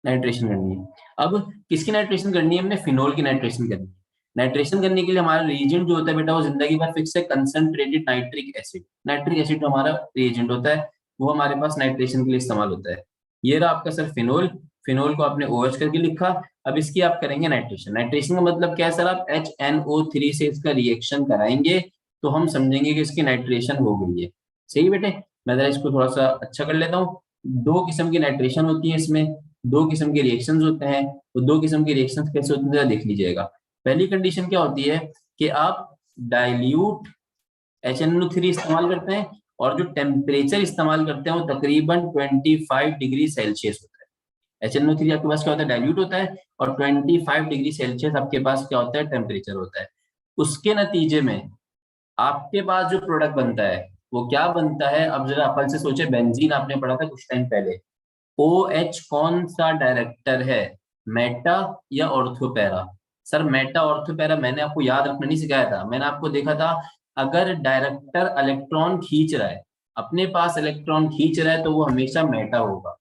नाइट्रेशन करनी है। अब किसकी नाइट्रेशन करनी है, हमने फिनोल की नाइट्रेशन करनी है। नाइट्रेशन करने के लिए हमारा रिएजेंट जो होता है बेटा वो जिंदगी भर फिक्स है, concentrated nitric acid. Nitric acid जो हमारा रिएजेंट होता है वो हमारे पास नाइट्रेशन के लिए इस्तेमाल होता है। ये रहा आपका सर फिनोल, फिनोल को आपने OH करके लिखा। अब इसकी आप करेंगे नाइट्रेशन। नाइट्रेशन का मतलब क्या है सर, आप HNO3 से इसका रिएक्शन कराएंगे तो हम समझेंगे कि इसकी नाइट्रेशन हो गई है। सही बेटे, मैं जरा इसको थोड़ा सा अच्छा कर लेता हूँ। दो किस्म की नाइट्रेशन होती है इसमें, दो किस्म के रिएक्शंस होते हैं। तो दो किस्म के रिएक्शंस कैसे होते हैं जरा देख लीजिएगा। पहली कंडीशन क्या होती है कि आप डाइल्यूट HNO3 इस्तेमाल करते हैं और जो टेम्परेचर इस्तेमाल करते हैं वो तकरीबन 25 डिग्री सेल्सियस होता है। HNO3 आपके पास क्या होता है, डाइल्यूट होता है और 25 डिग्री सेल्सियस आपके पास क्या होता है, टेम्परेचर होता है। उसके नतीजे में आपके पास जो प्रोडक्ट बनता है वो क्या बनता है, अब जरा अपन से सोचे, बेंजीन आपने पढ़ा था कुछ टाइम पहले। OH कौन सा डायरेक्टर है, मेटा या ऑर्थोपैरा? सर मेटा ऑर्थोपैरा मैंने आपको याद रखना नहीं सिखाया था, मैंने आपको देखा था अगर डायरेक्टर इलेक्ट्रॉन खींच रहा है, अपने पास इलेक्ट्रॉन खींच रहा है तो वो हमेशा मेटा होगा।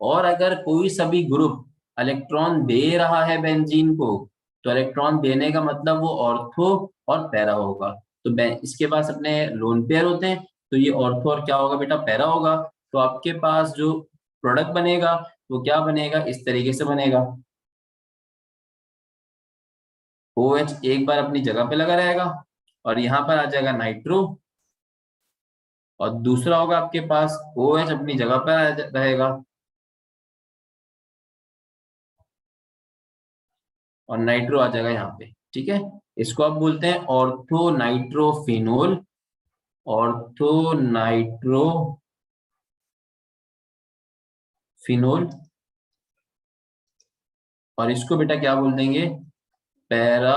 और अगर कोई सभी ग्रुप इलेक्ट्रॉन दे रहा है बेंजीन को तो इलेक्ट्रॉन देने का मतलब वो ऑर्थो और पैरा होगा। तो इसके पास अपने लोन पेयर होते हैं, तो ये ऑर्थो और क्या होगा बेटा, पैरा होगा। तो आपके पास जो प्रोडक्ट बनेगा वो क्या बनेगा, इस तरीके से बनेगा। OH एक बार अपनी जगह पे लगा रहेगा और यहाँ पर आ जाएगा नाइट्रो, और दूसरा होगा आपके पास OH अपनी जगह पर रहेगा और नाइट्रो आ जाएगा यहाँ पे। ठीक है, इसको आप बोलते हैं ऑर्थो नाइट्रोफिनोल, ऑर्थो नाइट्रोफिनोल। और इसको बेटा क्या बोल देंगे, पैरा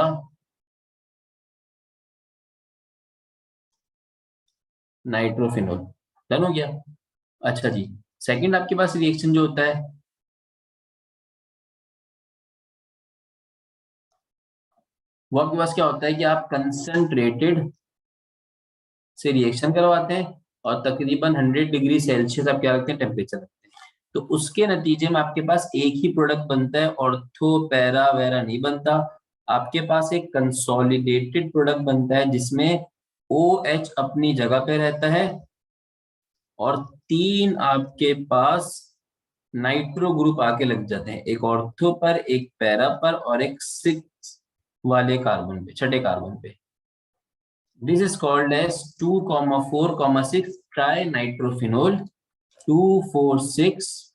नाइट्रोफिनोल। डन हो गया। अच्छा जी, सेकंड आपके पास रिएक्शन जो होता है वो आपके पास क्या होता है कि आप कंसंट्रेटेड से रिएक्शन करवाते हैं और तकरीबन 100 डिग्री सेल्सियस आप क्या रखते हैं, टेम्परेचर रखते हैं। तो उसके नतीजे में आपके पास एक ही प्रोडक्ट बनता है, ऑर्थो पैरा वैरा नहीं बनता। आपके पास एक कंसोलिडेटेड प्रोडक्ट बनता है जिसमें OH अपनी जगह पे रहता है और तीन आपके पास नाइट्रो ग्रुप आके लग जाते हैं, एक ऑर्थो पर, एक पैरा पर, और एक 6 वाले कार्बन पे, छठे कार्बन पे। This is called as 2,4,6 trinitrophenol 2,4,6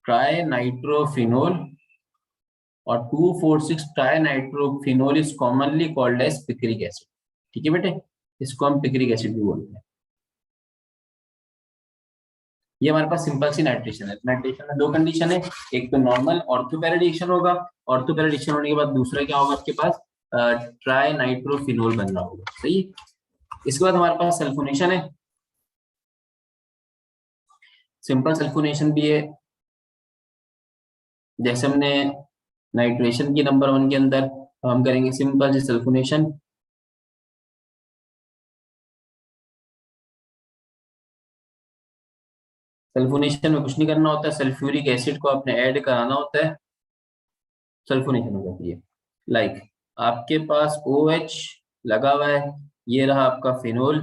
trinitrophenol, और 2,4,6 trinitrophenol is commonly called as picric acid. ठीक है बेटे, इसको हम पिक्रिक एसिड भी बोलते हैं। ये हमारे पास सिंपल सी नाइट्रेशन है। नाइट्रेशन में दो कंडीशन है, एक तो नॉर्मल ऑर्थोपैराडिक्शन होगा, ऑर्थोपैराडिक्शन होने के बाद दूसरा क्या होगा आपके पास, ट्राई नाइट्रोफिनोल बन रहा होगा। सही। इसके बाद हमारे पास सल्फोनेशन है, सिंपल सल्फोनेशन भी है, जैसे हमने नाइट्रेशन की नंबर 1 के अंदर हम करेंगे सिंपल सी सल्फोनेशन। सल्फोनेशन में कुछ नहीं करना होता है, सल्फ्यूरिक एसिड को आपने ऐड कराना होता है, सल्फोनेशन हो जाती है। लाइक आपके पास OH लगा हुआ है, ये रहा आपका फिनोल,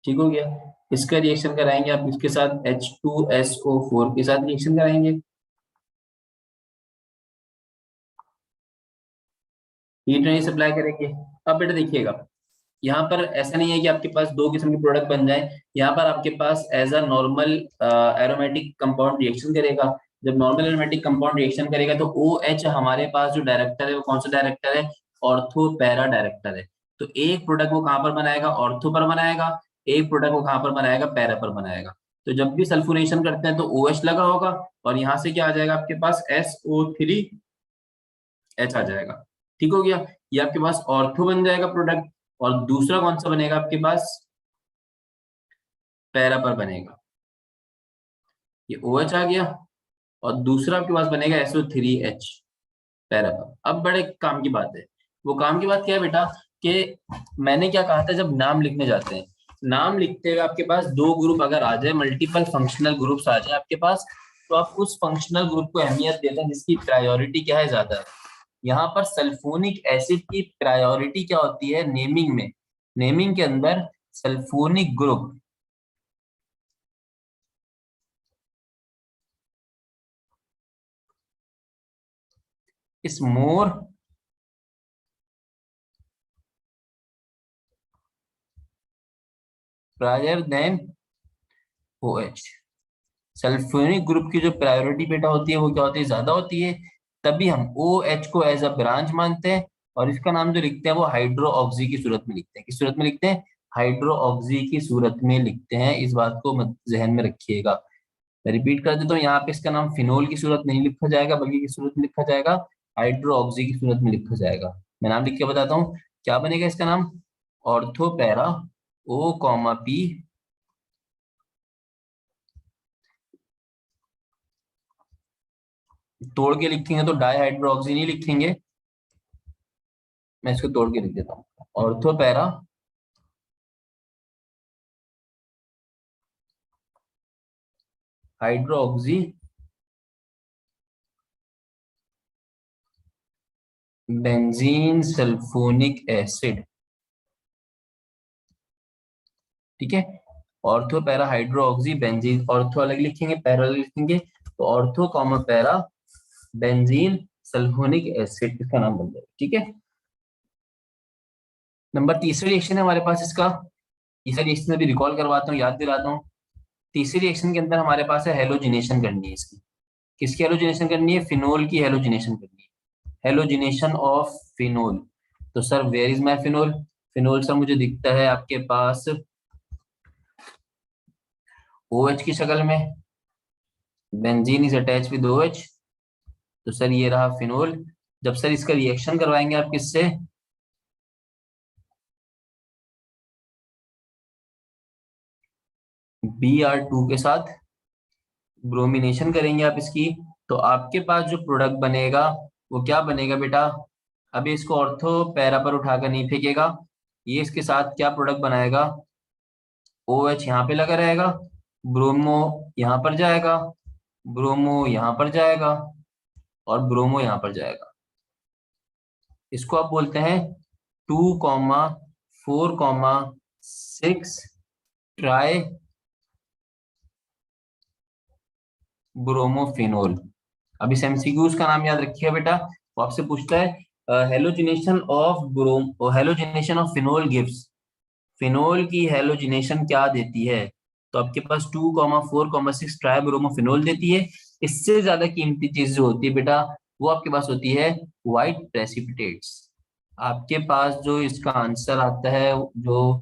ठीक हो गया। इसका रिएक्शन कराएंगे आप इसके साथ H2SO4 के साथ रिएक्शन कराएंगे, हीट नहीं सप्लाई करेंगे। अब बेटा देखिएगा, यहाँ पर ऐसा नहीं है कि आपके पास दो किस्म के प्रोडक्ट बन जाए, यहाँ पर आपके पास as a normal aromatic compound reaction करेगा। जब नॉर्मल एरोमेटिक कंपाउंड रिएक्शन करेगा तो OH हमारे पास जो डायरेक्टर है वो कौन सा डायरेक्टर है, ऑर्थो पैरा डायरेक्टर है। तो एक प्रोडक्ट वो कहाँ पर बनाएगा, ऑर्थो पर बनाएगा, एक प्रोडक्ट वो कहाँ पर बनाएगा, पैरा पर बनाएगा। तो जब भी सल्फोनेशन करते हैं तो OH लगा होगा, और यहाँ से क्या आ जाएगा आपके पास SO3H आ जाएगा। ठीक हो गया, ये आपके पास ऑर्थो बन जाएगा प्रोडक्ट। और दूसरा कौन सा बनेगा आपके पास, पैरा पर बनेगा, ये OH आ गया, और दूसरा आपके पास बनेगा SO3H पैरा पर। अब बड़े काम की बात है, वो काम की बात क्या है बेटा, कि मैंने क्या कहा था, जब नाम लिखने जाते हैं, नाम लिखते हुए आपके पास दो ग्रुप अगर आ जाए, मल्टीपल फंक्शनल ग्रुप्स आ जाए आपके पास, तो आप उस फंक्शनल ग्रुप को अहमियत देते हैं जिसकी प्रायोरिटी क्या है, ज्यादा है। यहाँ पर सल्फोनिक एसिड की प्रायोरिटी क्या होती है नेमिंग में, नेमिंग के अंदर sulphonic group is more prior than OH। Sulphonic group की जो प्रायोरिटी बेटा होती है वो क्या होती है, ज्यादा होती है, तभी हम OH को एज अ ब्रांच मानते हैं, और इसका नाम जो लिखते हैं वो हाइड्रो ऑक्सी की सूरत में लिखते हैं। किस सूरत में लिखते हैं, हाइड्रो ऑक्सी की सूरत में लिखते हैं। इस बात को जहन में रखिएगा। मैं रिपीट कर देता हूँ, यहाँ पे इसका नाम फिनोल की सूरत नहीं लिखा जाएगा, बल्कि किस सूरत में लिखा जाएगा, हाइड्रो ऑक्सी की सूरत में लिखा जाएगा। मैं नाम लिख के बताता हूँ, क्या बनेगा इसका नाम, ऑर्थो पैरा O, P, तोड़ के लिखेंगे तो डाई हाइड्रो ऑक्सी नहीं लिखेंगे, मैं इसको तोड़ के लिख देता हूँ, ortho para hydro oxy benzene sulphonic acid. ठीक है, ortho para hydro oxy benzene, ortho अलग लिखेंगे, पैरा अलग लिखेंगे, तो ortho para benzene sulphonic acid इसका नाम बन जाएगा। ठीक है, नंबर तीसरा रिएक्शन है हमारे पास इसका, तीसरा रिएक्शन अभी रिकॉल करवाता हूँ, याद दिलाता हूँ। तीसरे रिएक्शन के अंदर हमारे पास है हेलोजिनेशन करनी है इसकी। किसकी हेलोजिनेशन करनी है, फिनोल की हेलोजिनेशन करनी है, हेलोजिनेशन ऑफ फिनोल। तो sir where is my phenol, phenol sir मुझे दिखता है आपके पास OH की शक्ल में, benzene is attach with OH, तो सर ये रहा फिनोल। जब सर इसका रिएक्शन करवाएंगे आप किससे, Br2 के साथ ब्रोमिनेशन करेंगे आप इसकी, तो आपके पास जो प्रोडक्ट बनेगा वो क्या बनेगा बेटा, अभी इसको ऑर्थो पैरा पर उठाकर नहीं फेंकेगा, ये इसके साथ क्या प्रोडक्ट बनाएगा, OH यहाँ पे लगा रहेगा, ब्रोमो यहाँ पर जाएगा, ब्रोमो यहाँ पर जाएगा, और ब्रोमो यहाँ पर जाएगा। इसको आप बोलते हैं 2,4,6 ट्राई ब्रोमोफिनोल। अब इस एमसीक्यूज का नाम याद रखिएगा बेटा। वो आपसे पूछता है halogenation of halogenation of phenol gives, phenol की हेलोजिनेशन क्या देती है? तो आपके पास 2,4,6 ट्राइब्रोमोफिनोल देती है। इससे ज्यादा कीमती चीज जो होती है बेटा, वो आपके पास होती है व्हाइट प्रेसिपिटेट्स। आपके पास जो इसका आंसर आता है, जो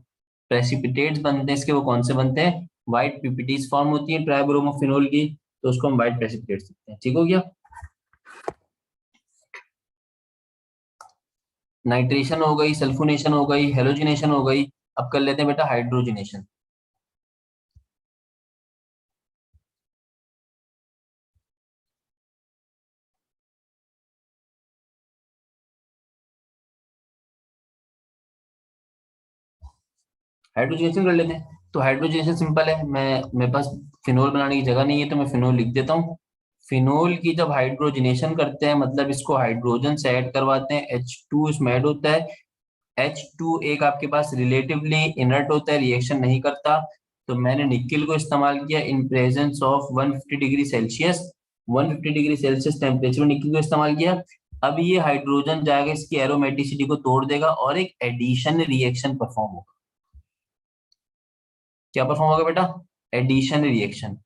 प्रेसिपिटेट्स बनते हैं इसके, वो कौन से बनते हैं? व्हाइट पीपीटीज फॉर्म होती है ट्राइब्रोमोफिनोल की, तो उसको हम व्हाइट प्रेसिपिटेट्स लिखते हैं। ठीक हो गया। नाइट्रेशन हो गई, सल्फोनेशन हो गई, हेलोजिनेशन हो गई। अब कर लेते हैं बेटा हाइड्रोजिनेशन। हाइड्रोजनेशन कर लेते हैं। तो हाइड्रोजनेशन सिंपल है, मैं मेरे पास फिनोल बनाने की जगह नहीं है तो मैं फिनोल लिख देता हूँ। फिनोल की जब हाइड्रोजनेशन करते हैं, मतलब इसको हाइड्रोजन से ऐड करवाते हैं, H2 इसमें ऐड होता है। H2 एक आपके पास रिलेटिवली इनर्ट होता है, रिएक्शन नहीं करता। तो मैंने निकिल को इस्तेमाल किया in presence of 150 degree Celsius. 150 degree Celsius temperature में निकिल को इस्तेमाल किया। अब ये हाइड्रोजन जाएगा, इसकी एरोमेटिसिटी को तोड़ देगा और एक एडिशन रिएक्शन परफॉर्म होगा। क्या परफॉर्म होगा बेटा? Addition reaction.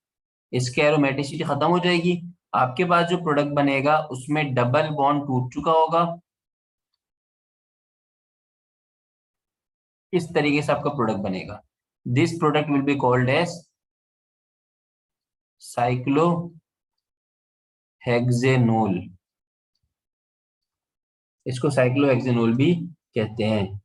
इसके एरोमेटिसिटी खत्म हो जाएगी। आपके पास जो प्रोडक्ट बनेगा उसमें डबल बॉन्ड टूट चुका होगा। इस तरीके से आपका प्रोडक्ट बनेगा। This product will be called as cyclohexanol. इसको साइक्लोहेक्सेनोल भी कहते हैं।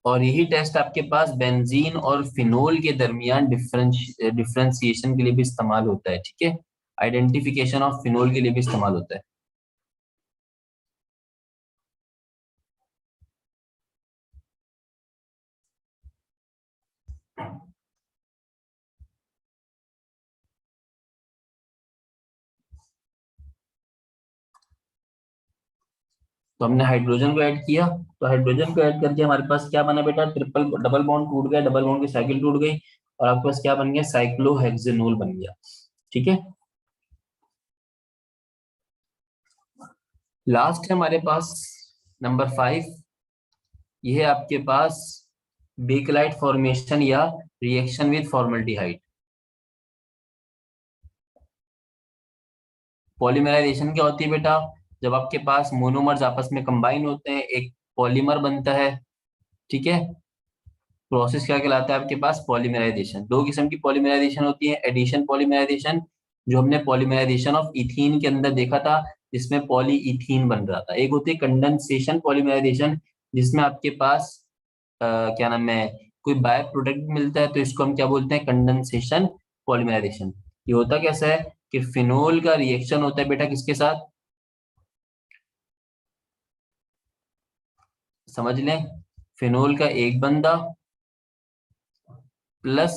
और यही टेस्ट आपके पास बेंजीन और फिनोल के दरमियान डिफरेंशिएशन के लिए भी इस्तेमाल होता है। ठीक है, आइडेंटिफिकेशन ऑफ फिनोल के लिए भी इस्तेमाल होता है। तो हमने हाइड्रोजन को ऐड किया। तो हाइड्रोजन को ऐड करके हमारे पास क्या बना बेटा? ट्रिपल डबल बॉन्ड टूट गया, डबल बॉन्ड की साइकिल टूट गई, और आपके पास क्या बन गया? साइक्लोहेक्सेनोल बन गया। ठीक है। लास्ट है हमारे पास नंबर 5। ये है आपके पास बेकलाइट फॉर्मेशन या रिएक्शन विद फॉर्मल्डिहाइड। पॉलीमराइजेशन क्या होती है बेटा? जब आपके पास मोनोमर्स आपस में कंबाइन होते हैं, एक पॉलीमर बनता है। ठीक है। प्रोसेस क्या कहलाता है आपके पास? पॉलीमराइजेशन। दो किस्म की पॉलीमराइजेशन होती है, एडिशन पॉलीमराइजेशन, जो हमने पॉलीमराइजेशन ऑफ इथीन के अंदर देखा था, जिसमें पॉली इथीन बन रहा था। एक होती है कंडेंसेशन पॉलीमराइजेशन, जिसमें आपके पास क्या नाम है, कोई बाय प्रोडक्ट मिलता है, तो इसको हम क्या बोलते हैं? Condensation polymerization. ये होता कैसा है कि फिनोल का रिएक्शन होता है बेटा किसके साथ? समझ लें, फिनोल का एक बंदा प्लस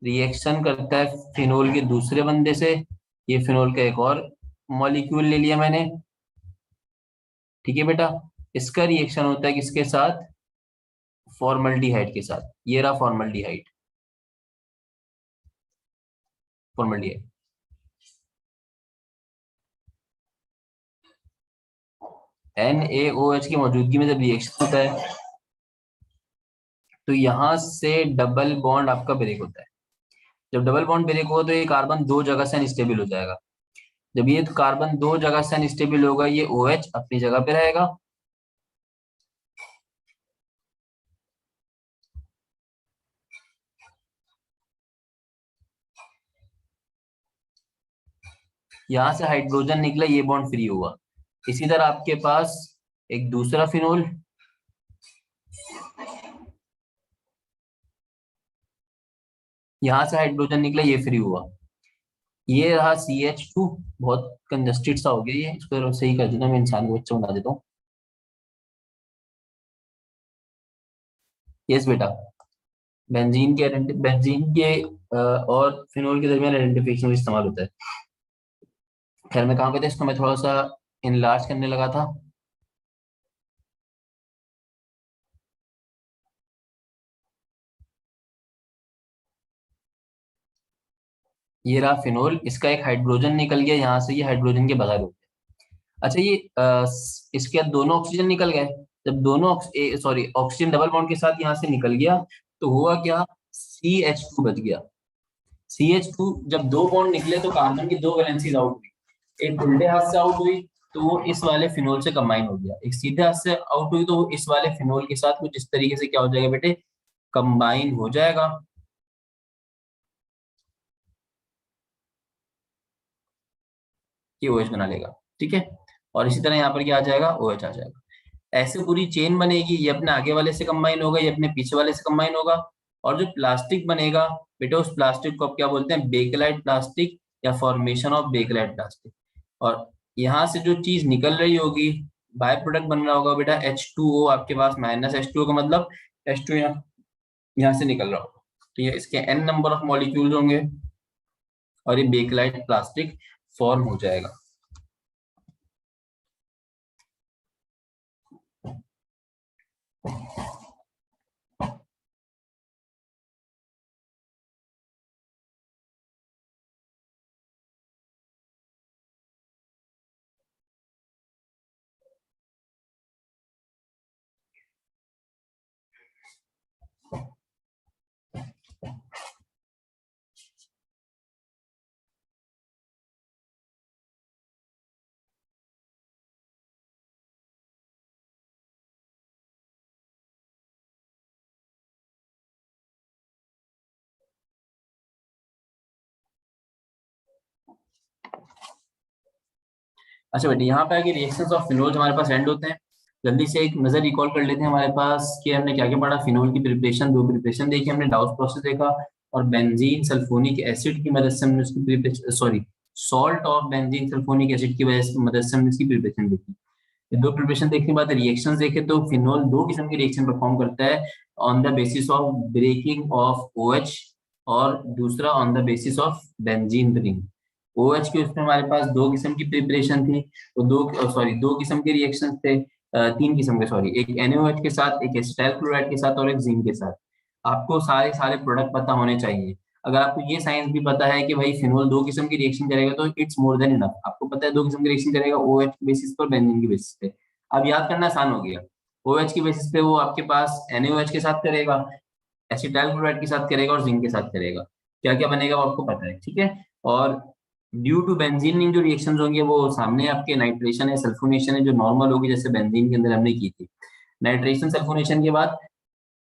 रिएक्शन करता है फिनोल के दूसरे बंदे से। ये फिनोल का एक और मॉलिक्यूल ले लिया मैंने। ठीक है बेटा। इसका रिएक्शन होता है किसके साथ? फॉर्मल्डिहाइड के साथ। ये रहा फॉर्मल्डिहाइड। फॉर्मल्डिहाइड NaOH की मौजूदगी में जब रिएक्शन होता है, तो यहां से डबल बॉन्ड आपका ब्रेक होता है। जब डबल बॉन्ड ब्रेक हो तो ये कार्बन दो जगह से अनस्टेबल हो जाएगा। जब ये कार्बन दो जगह से अनस्टेबल होगा, ये OH अपनी जगह पे रहेगा। यहाँ से हाइड्रोजन निकला, ये बॉन्ड फ्री हुआ। इसी तरह आपके पास एक दूसरा फिनोल, यहाँ से हाइड्रोजन निकला, ये फ्री हुआ। ये रहा CH2। बहुत कंजस्टेड सा हो गया ये, इसको सही कर देता हूँ, मैं इंसान को बच्चा बना देता हूँ। यस बेटा, बेंजीन के और फिनोल के दरमियान आइडेंटिफिकेशन में इस्तेमाल होता है। खैर मैं कहाँ पे था, इसको मैं थोड़ा सा इनलार्ज करने लगा था। ये रहा फिनोल, इसका एक हाइड्रोजन निकल गया यहाँ से, ये हाइड्रोजन के बगैर हो गया। अच्छा ये इसके बाद दोनों ऑक्सीजन निकल गए। जब दोनों सॉरी ऑक्सीजन डबल बॉन्ड के साथ यहाँ से निकल गया तो हुआ क्या, CH2 बच गया। CH2 जब दो बॉन्ड निकले तो कार्बन की दो वैलेंसीज आउट हुई, एक उल्टे हाथ से आउट हुई तो वो इस वाले फिनोल से कंबाइन हो गया, एक सीधे हाथ से आउट हुई तो वो इस वाले फिनोल के साथ कुछ इस तरीके से क्या हो जाएगा बेटे, कंबाइन हो जाएगा। ये OH बना लेगा, ठीक है। और इसी तरह यहाँ पर क्या आ जाएगा, OH आ जाएगा। ऐसे पूरी चेन बनेगी, ये अपने आगे वाले से कंबाइन होगा, ये अपने पीछे वाले से कंबाइन होगा। और जो प्लास्टिक बनेगा बेटा, उस प्लास्टिक को आप क्या बोलते हैं, बेकेलाइट प्लास्टिक या फॉर्मेशन ऑफ बेकेलाइट प्लास्टिक। और यहाँ से जो चीज निकल रही होगी, बाय प्रोडक्ट बन रहा होगा बेटा H2O, आपके पास -H2O का मतलब H2 यहाँ से निकल रहा होगा। तो ये इसके N नंबर ऑफ मॉलिक्यूल्स होंगे और ये बेकेलाइट प्लास्टिक फॉर्म हो जाएगा। अच्छा बेटे, यहाँ पे आगे रिएक्शंस ऑफ फिनोल्स हमारे पास एंड होते हैं। जल्दी से एक नजर रिकॉल कर लेते हैं हमारे पास कि हमने क्या क्या पढ़ा। फिनोल की प्रिपरेशन, दो प्रिपरेशन देखी हमने, डाउस प्रोसेस देखा, और बेंजीन सल्फोनिक एसिड की मदद से हमने उसकी preparation, sorry salt of benzene sulphonic acid की वजह से मदद से हमने इसकी प्रिपरेशन देखी। ये दो प्रिपरेशन देखने के बाद रिएक्शंस देखे तो फिनोल दो किस्म की रिएक्शन परफॉर्म करता है, on the basis of breaking of OH, और दूसरा on the basis of benzene ring. OH के उसमें हमारे पास दो किस्म की प्रिपरेशन थी, वो दो सॉरी दो किस्म के रिएक्शंस थे, तीन किस्म के सॉरी, एक NaOH के साथ, एक एसिटाइल क्लोराइड के साथ, और एक जिंक के साथ। आपको सारे सारे प्रोडक्ट पता होने चाहिए। अगर आपको ये साइंस भी पता है कि भाई फिनोल दो किस्म की रिएक्शन करेगा तो इट्स मोर देन इनफ। आपको पता है दो किस्म की रिएक्शन करेगा, OH के बेसिस पर, बेंजीन के बेसिस पे। अब याद करना आसान हो गया। OH के बेसिस पे वो आपके पास NaOH के साथ करेगा, एसिटाइल क्लोराइड के साथ करेगा, और जिंक के साथ करेगा। क्या क्या बनेगा वो आपको पता है, ठीक है। और ड्यू टू बेंजीन जो रिएक्शंस होंगे वो सामने आपके नाइट्रेशन है, सल्फोनेशन है, जो नॉर्मल होगी जैसे बेंजीन के अंदर हमने की थी। नाइट्रेशन सल्फोनेशन के बाद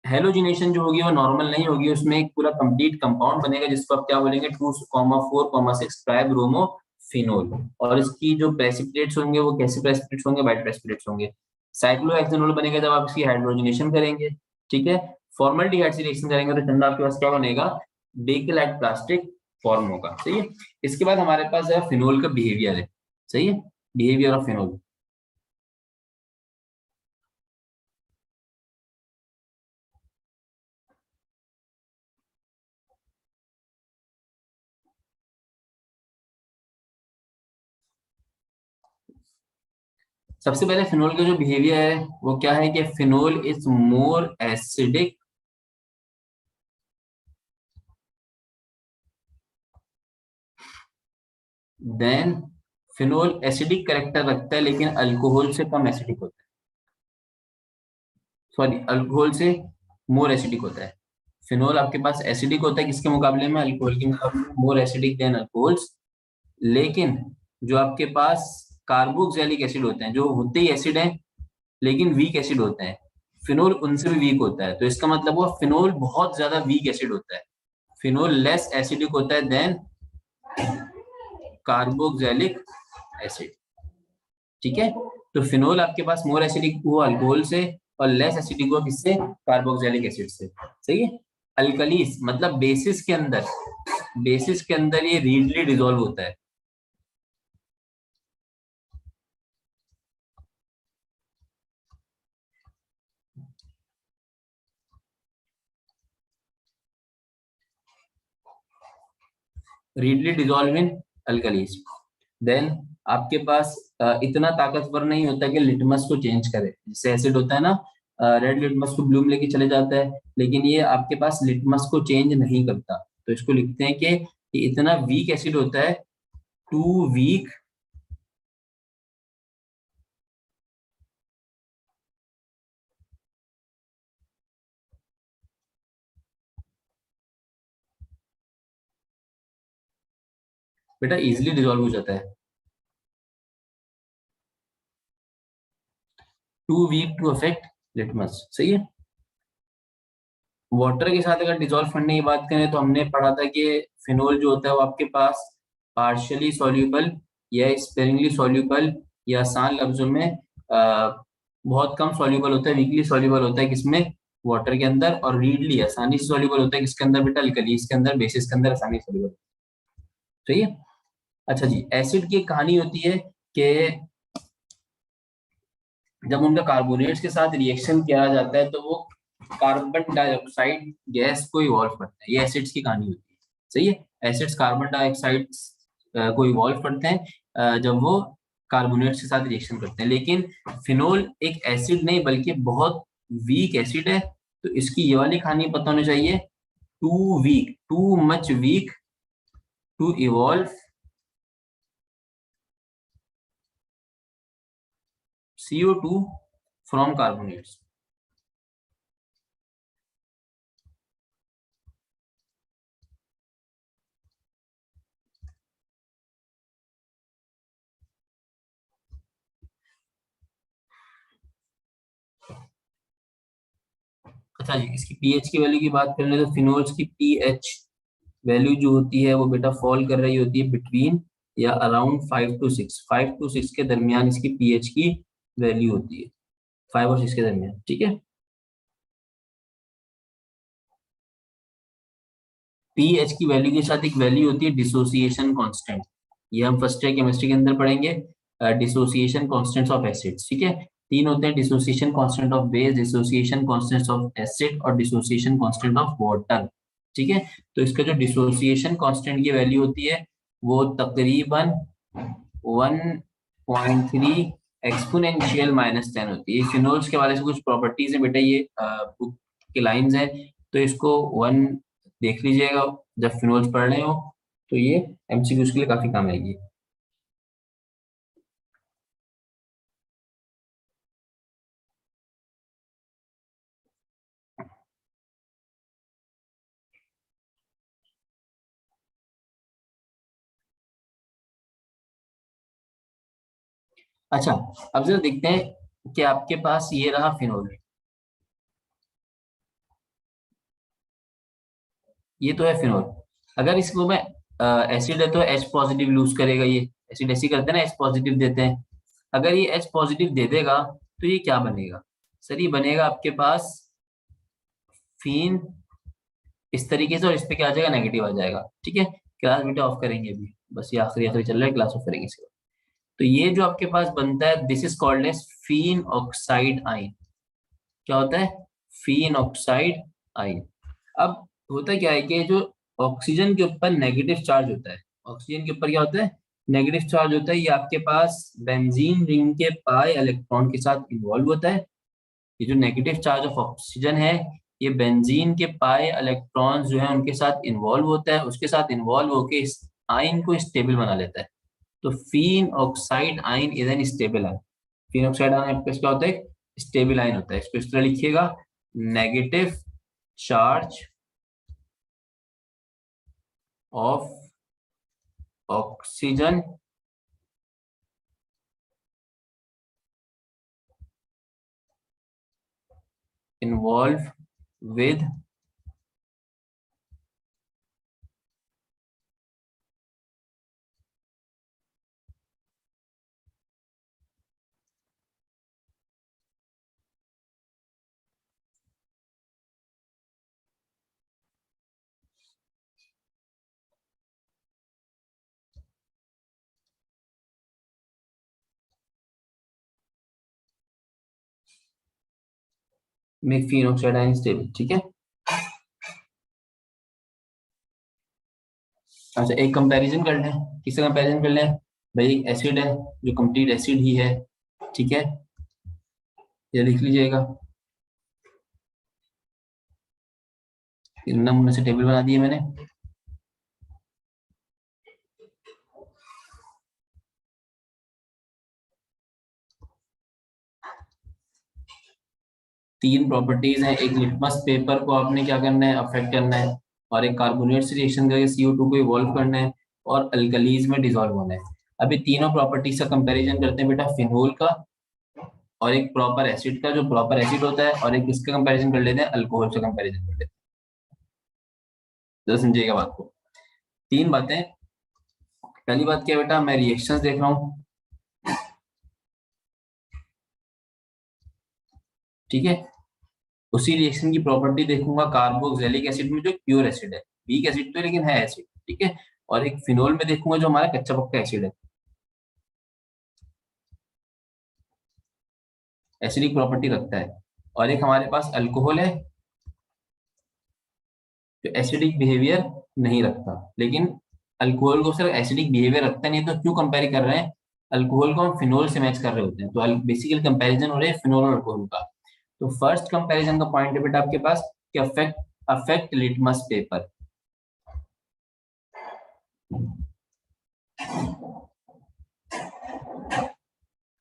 हेलोजिनेशन जो होगी वो नॉर्मल नहीं होगी, उसमें एक पूरा कंप्लीट कंपाउंड बनेगा जिसको आप क्या बोलेंगे, 2,4,6 ट्राइब्रोमो फिनोल। और इसकी जो प्रेसिपिटेट्स होंगे वो कैसे प्रेसिपिटेट्स होंगे, वाइट प्रेसिपिटेट्स होंगे। साइक्लोहेक्सेनोल बनेगा जब आप इसकी हाइड्रोजनेशन करेंगे, ठीक है। फॉर्मल्डिहाइड से रिएक्शन करेंगे तो ठंडा आपके पास क्या बनेगा, बेकेलाइट प्लास्टिक फॉर्म होगा, सही है। इसके बाद हमारे पास है फिनोल का बिहेवियर है, सही है, बिहेवियर ऑफ फिनोल। सबसे पहले फिनोल का जो बिहेवियर है वो क्या है कि phenol is more acidic then, phenol acidic character रखता है लेकिन अल्कोहल से कम एसिडिक होता है, सॉरी अल्कोहल से मोर एसिडिक होता है। फिनोल आपके पास एसिडिक होता है किसके मुकाबले में, अल्कोहल के मुकाबले में, मोर एसिडिक देन अल्कोहल्स। लेकिन जो आपके पास कार्बोक्सिलिक एसिड होते हैं, जो होते ही एसिड हैं लेकिन वीक एसिड होते हैं, फिनोल उनसे भी वीक होता है। तो इसका मतलब वो फिनोल बहुत ज्यादा वीक एसिड होता है, फिनोल लेस एसिडिक होता है देन कार्बोक्सिलिक एसिड, ठीक है। तो फिनोल आपके पास मोर एसिडिक हुआ अल्कोहल से, और लेस एसिडिक हुआ किससे, कार्बोक्सिलिक एसिड से, सही है। अल्कलीस मतलब बेसिस के अंदर, बेसिस के अंदर ये रीडली डिसॉल्व होता है। Readily dissolve in alkalies. Then आपके पास इतना ताकतवर नहीं होता कि लिटमस को चेंज करे, जैसे एसिड होता है ना, रेड लिटमस को ब्लू में लेके चले जाता है, लेकिन ये आपके पास लिटमस को चेंज नहीं करता। तो इसको लिखते हैं कि ये इतना वीक एसिड होता है, टू वीक बेटा इजिली डिजोल्व हो जाता है, too weak to affect litmus, सही है। वाटर के साथ अगर डिजोल्व करने की बात करें तो हमने पढ़ा था कि फिनोल जो होता है वो आपके पास पार्शियली सॉल्यूबल या स्पेरिंगली सॉल्यूबल, या आसान लफ्जों में बहुत कम सॉल्यूबल होता है, वीकली सॉल्यूबल होता है किसमें, वाटर के अंदर, और रीडली आसानी से सॉल्यूबल होता है किसके अंदर बेटा, अल्कलीज के अंदर, बेसिस के अंदर आसानी से सॉल्यूबल। सही है। अच्छा जी, एसिड की कहानी होती है कि जब उनका कार्बोनेट्स के साथ रिएक्शन किया जाता है तो वो कार्बन डाइऑक्साइड गैस को इवॉल्व करते हैं, ये एसिड्स की कहानी होती है। सही है, एसिड्स कार्बन डाइऑक्साइड को इवॉल्व करते हैं जब वो कार्बोनेट्स के साथ रिएक्शन करते हैं। लेकिन फिनोल एक एसिड नहीं बल्कि बहुत वीक एसिड है, तो इसकी ये वाली कहानी पता होनी चाहिए, too weak, too much weak to evolve CO2 from carbonates. अच्छा जी, इसकी पीएच की वैल्यू की बात करें तो फिनोल्स की पीएच वैल्यू जो होती है वो बेटा फॉल कर रही होती है बिटवीन या अराउंड 5 to 6, 5 to 6 के दरमियान इसकी पीएच की वैल्यू होती है, 5 और 6 के दरमियान, ठीक है। पीएच की वैल्यू के साथ एक वैल्यू होती है डिसोसिएशन कांस्टेंट, ये हम फर्स्ट ईयर केमिस्ट्री के अंदर पढ़ेंगे, डिसोसिएशन कांस्टेंट्स ऑफ एसिड्स, ठीक है। तीन होते हैं, dissociation constant of base, dissociation constant of acid और डिसोसिएशन कांस्टेंट ऑफ वाटर, ठीक है। तो इसका जो डिसोसिएशन कांस्टेंट की वैल्यू होती है वो तकरीबन 1.3 एक्सपोनेंशियल -10 होती है। फिनोल्स के वाले से कुछ प्रॉपर्टीज है बेटा, ये बुक के लाइंस है, तो इसको वन देख लीजिएगा जब फिनोल्स पढ़ रहे हो, तो ये एमसीक्यूज के लिए काफी काम आएगी। अच्छा, अब जरा देखते हैं कि आपके पास ये रहा फिनोल, ये तो है फिनोल। अगर इसको मैं एसिड है तो H पॉजिटिव लूज करेगा, ये एसिड ऐसे ही करते हैं ना, H पॉजिटिव देते हैं। अगर ये H पॉजिटिव दे देगा तो ये क्या बनेगा, सर ये बनेगा आपके पास फीन इस तरीके से, और इस पे क्या आ जाएगा, नेगेटिव आ जाएगा, ठीक है। क्लास बेटा ऑफ करेंगे अभी, बस ये आखिरी आखिरी चल रहा है, क्लास ऑफ करेंगे इसके बाद। तो ये जो आपके पास बनता है this is called as phenoxide ion. क्या होता है, फीन ऑक्साइड आइन। अब होता क्या है कि जो ऑक्सीजन के ऊपर नेगेटिव चार्ज होता है, ऑक्सीजन के ऊपर क्या होता है, नेगेटिव चार्ज होता है, ये आपके पास बेंजीन रिंग के पाई इलेक्ट्रॉन के साथ इन्वॉल्व होता है। ये जो नेगेटिव चार्ज ऑफ ऑक्सीजन है, ये बेंजीन के पाई इलेक्ट्रॉन्स जो है उनके साथ इन्वॉल्व होता है, उसके साथ इन्वॉल्व होके इस आयन को स्टेबल बना लेता है। तो phenoxide ion is an stable ion. Phenoxide ion आपके पास क्या होता है, स्टेबल आयन होता है। इसको इस तरह लिखिएगा, negative charge of oxygen involve with make phenoxide ion stable, ठीक है। अच्छा, एक कंपैरिजन कर लें। किससे कंपैरिजन कर लें? भाई एक एसिड है जो कंप्लीट एसिड ही है, ठीक है, ये लिख लीजिएगा। नमूने से टेबल बना दिए मैंने। तीन प्रॉपर्टीज हैं, एक लिटमस पेपर को आपने क्या करना है, अफेक्ट करना है, और एक कार्बोनेट से रिएक्शन करके CO2 को इवॉल्व करना है, और अल्कलीज में डिसॉल्व होना है। अभी तीनों प्रॉपर्टीज का कंपैरिजन करते हैं बेटा, फिनोल का और एक प्रॉपर एसिड का, जो प्रॉपर एसिड होता है, और एक इसका कंपैरिजन कर लेते हैं, अल्कोहल से कंपैरिजन कर लेते हैं। तो समझिएगा बात को। तीन बातें। पहली बात क्या है बेटा, मैं रिएक्शंस देख रहा हूँ, ठीक है, उसी रिएक्शन की प्रॉपर्टी देखूंगा कार्बोक्सिलिक एसिड में जो प्योर एसिड है, वीक एसिड तो है, लेकिन है एसिड, ठीक है, और एक फिनोल में देखूंगा जो हमारा कच्चा पक्का एसिड है, एसिडिक प्रॉपर्टी रखता है, और एक हमारे पास अल्कोहल है जो एसिडिक बिहेवियर नहीं रखता। लेकिन अल्कोहल को सिर्फ एसिडिक बिहेवियर रखता नहीं, तो क्यों कंपेयर कर रहे हैं? अल्कोहल को हम फिनोल से मैच कर रहे होते हैं, तो बेसिकली कंपैरिजन हो रहा है फिनोल और अल्कोहल का। तो फर्स्ट कंपैरिजन का पॉइंट है बेटा आपके पास कि अफेक्ट अफेक्ट लिटमस पेपर।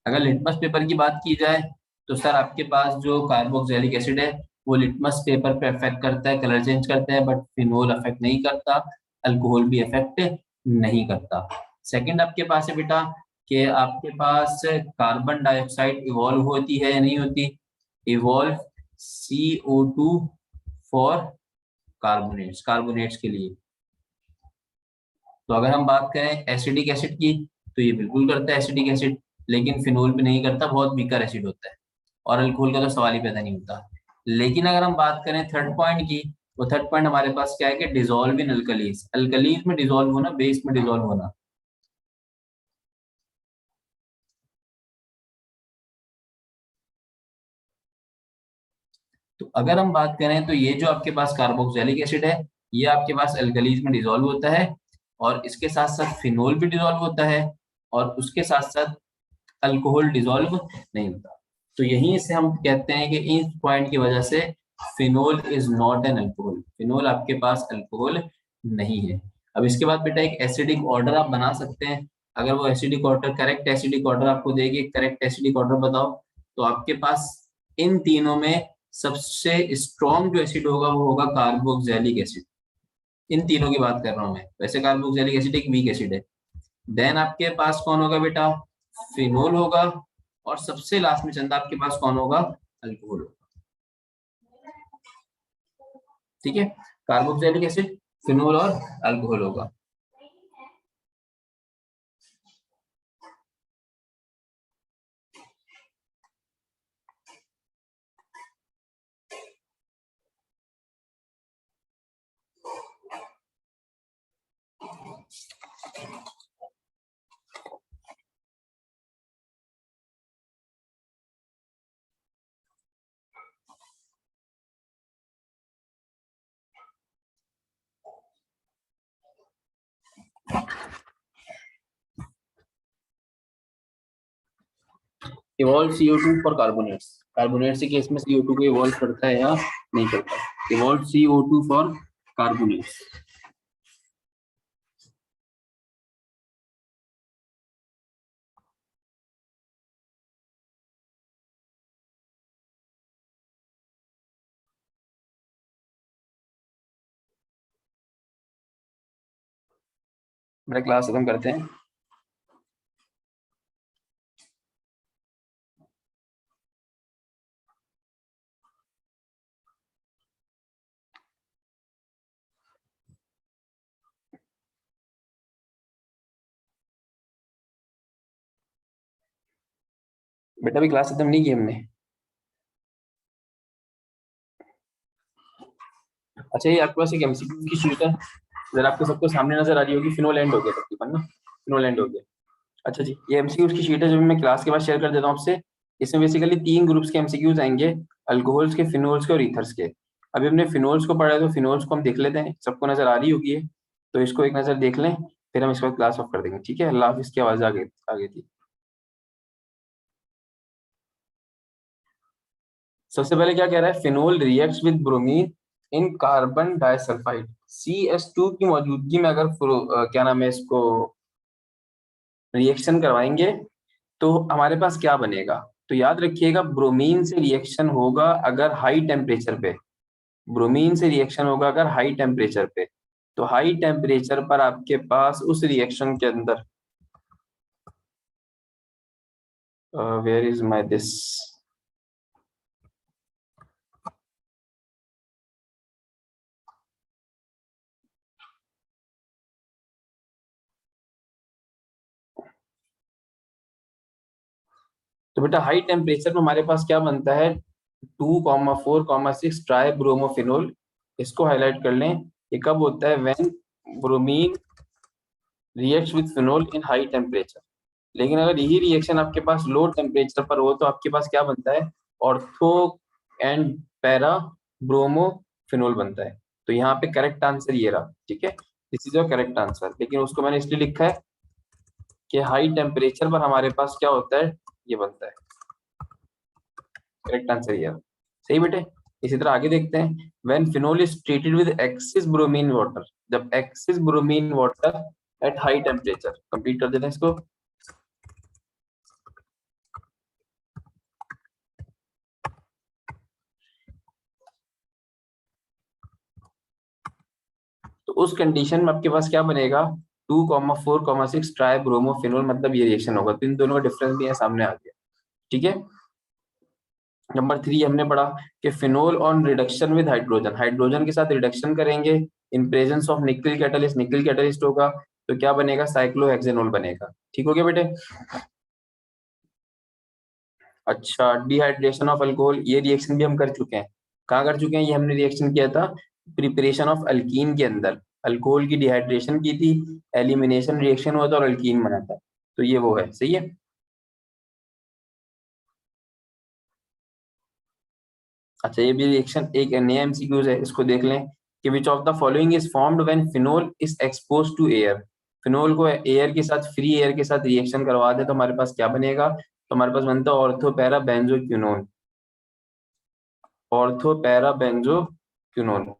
अगर लिटमस पेपर की बात की जाए तो सर आपके पास जो कार्बोक्सिलिक एसिड है वो लिटमस पेपर पे अफेक्ट करता है, कलर चेंज करता है, बट फिनोल अफेक्ट नहीं करता, अल्कोहल भी अफेक्ट नहीं करता। सेकंड आपके पास है बेटा कि आपके पास कार्बन डाइऑक्साइड इवॉल्व होती है या नहीं होती, इवॉल्व CO2 फॉर कार्बोनेट्स के लिए। तो अगर हम बात करें एसिडिक एसिड की, तो ये बिल्कुल करता है एसिडिक एसिड, लेकिन फिनोल पे नहीं करता, बहुत वीकर एसिड होता है, और अल्कोहल का तो सवाल ही पैदा नहीं होता। लेकिन अगर हम बात करें थर्ड पॉइंट की, वो थर्ड पॉइंट हमारे पास क्या है कि डिजोल्व इन अल्कलीज, अल्कलीज में डिजोल्व होना, बेस में डिजोल्व होना। तो अगर हम बात करें तो ये जो आपके पास कार्बोक्सिलिक एसिड है, ये आपके पास अल्कलीज में डिजोल्व होता है, और इसके साथ साथ फिनोल भी डिजोल्व होता है, और उसके साथ साथ अल्कोहल डिजोल्व नहीं होता। तो यहीं से हम कहते हैं कि इस पॉइंट की वजह से phenol is not an alcohol, phenol आपके पास अल्कोहल नहीं है। अब इसके बाद बेटा एक एसिडिक ऑर्डर आप बना सकते हैं। अगर वो acidic order, correct acidic order आपको देगी, करेक्ट एसिडिक ऑर्डर बताओ, तो आपके पास इन तीनों में सबसे स्ट्रॉन्ग जो एसिड होगा वो होगा कार्बोक्सिलिक एसिड। इन तीनों की बात कर रहा हूं मैं, वैसे कार्बोक्सिलिक एसिड एक वीक एसिड है। देन आपके पास कौन होगा बेटा, फिनोल होगा, और सबसे लास्ट में चंदा आपके पास कौन होगा, अल्कोहल होगा, ठीक है, कार्बोक्सिलिक एसिड, फिनोल और अल्कोहल होगा। Evolve CO2 for carbonates, carbonates के केस में CO2 को इवॉल्व करता है या नहीं करता, इवॉल्व CO2 फॉर कार्बोनेट्स। मेरा क्लास खत्म करते हैं। बेटा भी क्लास खत्म नहीं की हमने। अच्छा, ये आपके पास एक MCQ की शीट है, अगर आपको सबको सामने नजर आ रही होगी, फिनोल एंड हो गया तकरीबन ना, फिनोल एंड हो गया। अच्छा जी, ये MCQs की शीट है जो मैं क्लास के बाद शेयर कर देता हूँ आपसे। इसमें बेसिकली तीन ग्रुप्स के MCQs आएंगे, अल्कोहल्स के, फिनोल्स के और ईथर्स के। अभी हमने फिनोल्स को पढ़ा है, तो फिनोल्स को हम देख लेते हैं, सबको नजर आ रही होगी ये। तो इसको एक नजर देख लें, फिर हम इसके बाद क्लास ऑफ कर देंगे, ठीक है। अल्लाह हाफिज की आवाज आगे आगे थी। सबसे पहले क्या कह रहा है, phenol reacts with bromine in carbon disulphide, CH2 की मौजूदगी में अगर क्या नाम है इसको रिएक्शन करवाएंगे तो हमारे पास क्या बनेगा। तो याद रखिएगा, ब्रोमीन से रिएक्शन होगा अगर हाई टेम्परेचर पे, ब्रोमीन से रिएक्शन होगा अगर हाई टेम्परेचर पे। तो हाई टेम्परेचर पर आपके पास उस रिएक्शन के अंदर, वेयर इज माय दिस, तो बेटा हाई टेम्परेचर में हमारे पास क्या बनता है, 2,4,6 ट्राई ब्रोमोफिनोल। इसको हाईलाइट कर लें। ये कब होता है, when bromine reacts with phenol in high temperature. लेकिन अगर यही रिएक्शन आपके पास लो टेम्परेचर पर हो तो आपके पास क्या बनता है, ऑर्थो एंड पैरा ब्रोमोफिनोल बनता है। तो यहाँ पे करेक्ट आंसर ये रहा, ठीक है, this is your correct answer. लेकिन उसको मैंने इसलिए लिखा है कि हाई टेम्परेचर पर हमारे पास क्या होता है, ये बनता है। करेक्ट आंसर ये है। सही बेटे। इसी तरह आगे देखते हैं, when phenol is treated with excess bromine water, जब excess bromine water at high temperature, complete कर देते हैं इसको। तो उस कंडीशन में आपके पास क्या बनेगा, 2,4,6 ट्राई ब्रोमोफिनोल, मतलब ये रिएक्शन होगा। तो इन दोनों का डिफरेंस भी है सामने आ गया, ठीक है। नंबर 3 हमने पढ़ा कि phenol on reduction with hydrogen, hydrogen के साथ रिडक्शन करेंगे इन प्रेजेंस ऑफ निकल कैटलिस्ट, निकल कैटलिस्ट होगा तो क्या बनेगा, साइक्लोहेक्सेनोल बनेगा। ठीक हो गया बेटे। अच्छा, डिहाइड्रेशन ऑफ अल्कोहल, ये रिएक्शन भी हम कर चुके हैं। कहाँ कर चुके हैं, ये हमने रिएक्शन किया था प्रिपरेशन ऑफ अल्कीन के अंदर, अल्कोहल की डिहाइड्रेशन की थी, एलिमिनेशन रिएक्शन हुआ था और अल्कीन बना था। तो ये वो है, सही है। अच्छा, ये भी रिएक्शन एक नया एमसीक्यूज है, इसको देख लें कि which of the following is formed when phenol is expose to air. Phenol को एयर के साथ, फ्री एयर के साथ रिएक्शन करवा दे तो हमारे पास क्या बनेगा, तो हमारे पास बनता है ortho para benzoquinone, ortho para benzoquinone.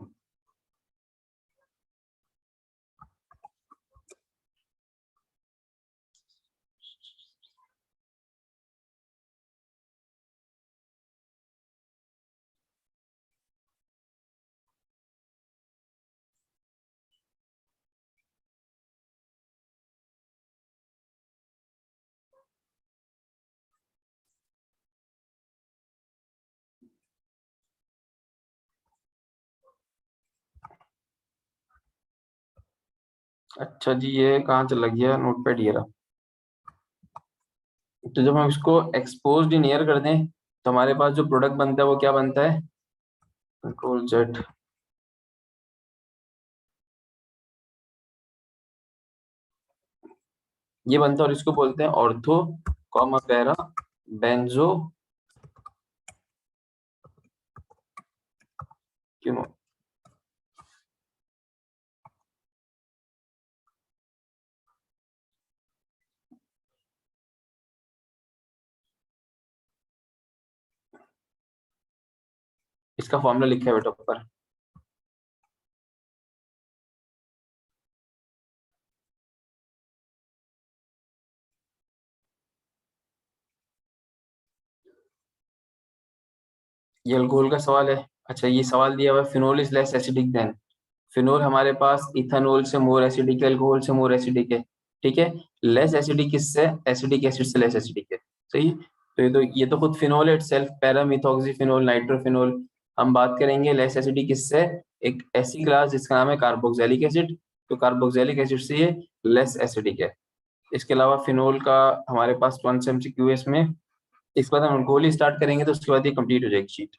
अच्छा जी, ये कहाँ चला गया नोट पैड, ये रहा। तो जब हम इसको एक्सपोज्ड इन एयर कर दें तो हमारे पास जो प्रोडक्ट बनता है वो क्या बनता है, कंट्रोल जेड, ये बनता है और इसको बोलते हैं ऑर्थो कॉमा पैरा बेंजो क्यों। इसका फॉर्मूला लिखा है बेटा ऊपर। ये अल्कोहल का सवाल है। अच्छा, ये सवाल दिया हुआ है phenol is less acidic then, phenol हमारे पास इथानोल से मोर एसिडिक है, अल्कोहल से मोर एसिडिक है, ठीक है। लेस एसिडिक किससे, एसिडिक एसिड से लेस एसिडिक है, सही। तो ये तो खुद फिनोल है इटसेल्फ, पैरामिथॉक्सीफिनोल, नाइट्रोफिनोल। हम बात करेंगे लेस एसिडिक किससे, एक ऐसी क्लास जिसका नाम है कार्बोक्सिलिक एसिड, तो कार्बोक्सिलिक एसिड से ये लेस एसिडिक है। इसके अलावा फिनोल का हमारे पास कौन सा एमसीक्यू है इसमें, इसके बाद हम अल्कोहल ही स्टार्ट करेंगे तो उसके बाद ये कंप्लीट हो जाएगी sheet.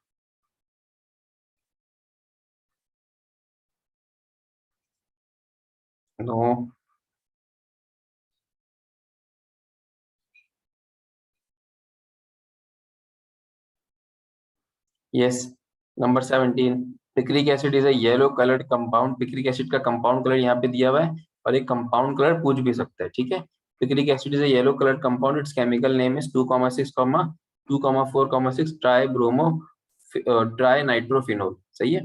No. Yes, number 17। Picric acid is a yellow coloured compound. Picric acid का कंपाउंड कलर यहाँ पे दिया हुआ है और एक कंपाउंड कलर पूछ भी सकता है, ठीक है। Picric acid is a yellow coloured compound, it's chemical name is 2,6,2,4,6 try bromo try nitrophenol. सही है।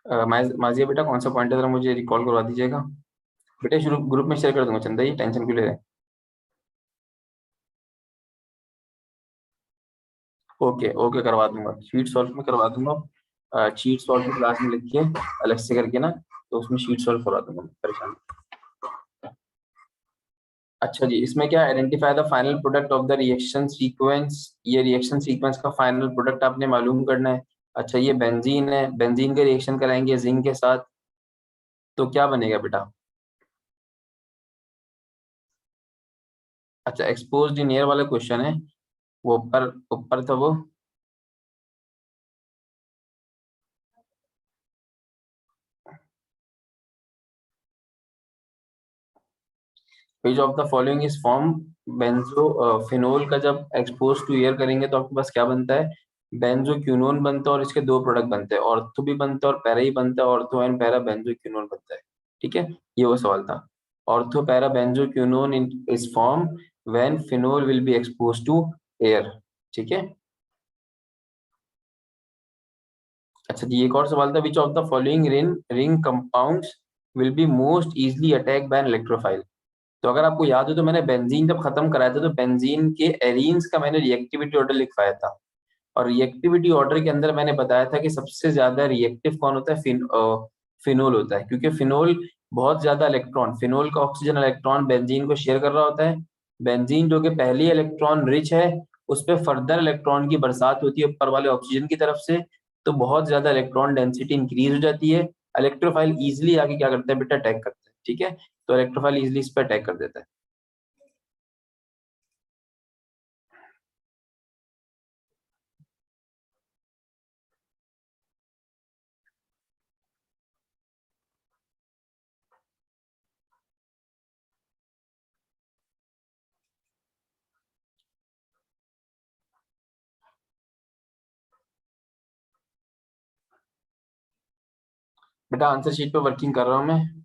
माजिया बेटा कौन सा पॉइंट है, जरा मुझे रिकॉल करवा दीजिएगा। बेटा शुरू ग्रुप में शेयर कर दूंगा चंदा, ये टेंशन क्यों ले रहे हैं। ओके ओके, करवा दूंगा, शीट सॉल्व में करवा दूंगा। शीट सॉल्व की क्लास में लिख के अलग से करके ना, तो उसमें शीट सॉल्व करवा दूंगा, परेशान। अच्छा जी, इसमें क्या, identify the final product of the reaction sequence. ये रिएक्शन सीक्वेंस का फाइनल प्रोडक्ट आपने मालूम करना है। अच्छा, ये बेंजीन है, बेंजीन का रिएक्शन कराएंगे जिंक के साथ, तो क्या बनेगा बेटा। अच्छा, एक्सपोज्ड इन एयर वाला क्वेश्चन है, वो ऊपर ऊपर था वो। Which of the following is form benzo phenol का जब एक्सपोज टू एयर करेंगे तो आपके पास क्या बनता है, बेंजोक्विनोन बनता है, और इसके दो प्रोडक्ट बनते हैं, ऑर्थो भी बनता है और पैरा ही बनता है, ऑर्थो एंड पैरा बेंजोक्विनोन बनता है। ठीक है, ये वो सवाल था। Ortho para benzoquinone is form when phenol will be expose to air. ठीक है। अच्छा जी, एक और सवाल था, which of the following ring ring compounds will be most easily attack by an electrophile. तो अगर आपको याद हो तो मैंने बेंजीन जब खत्म कराया था तो बेंजीन के एरीन्स का मैंने रिएक्टिविटी ऑर्डर लिखवाया था, और रिएक्टिविटी ऑर्डर के अंदर मैंने बताया था कि सबसे ज्यादा रिएक्टिव कौन होता है, फिनोल होता है, क्योंकि फिनोल बहुत ज्यादा इलेक्ट्रॉन, फिनोल का ऑक्सीजन इलेक्ट्रॉन बेंजीन को शेयर कर रहा होता है। बेंजीन जो कि पहली इलेक्ट्रॉन रिच है, उस पर फर्दर इलेक्ट्रॉन की बरसात होती है ऊपर वाले ऑक्सीजन की तरफ से, तो बहुत ज्यादा इलेक्ट्रॉन डेंसिटी इंक्रीज हो जाती है। इलेक्ट्रोफाइल इजिली आके क्या करता है बेटा, अटैक करता है। ठीक है, तो इलेक्ट्रोफाइल इजिली इस पर अटैक कर देता है। बेटा आंसर शीट पे वर्किंग कर रहा हूँ मैं।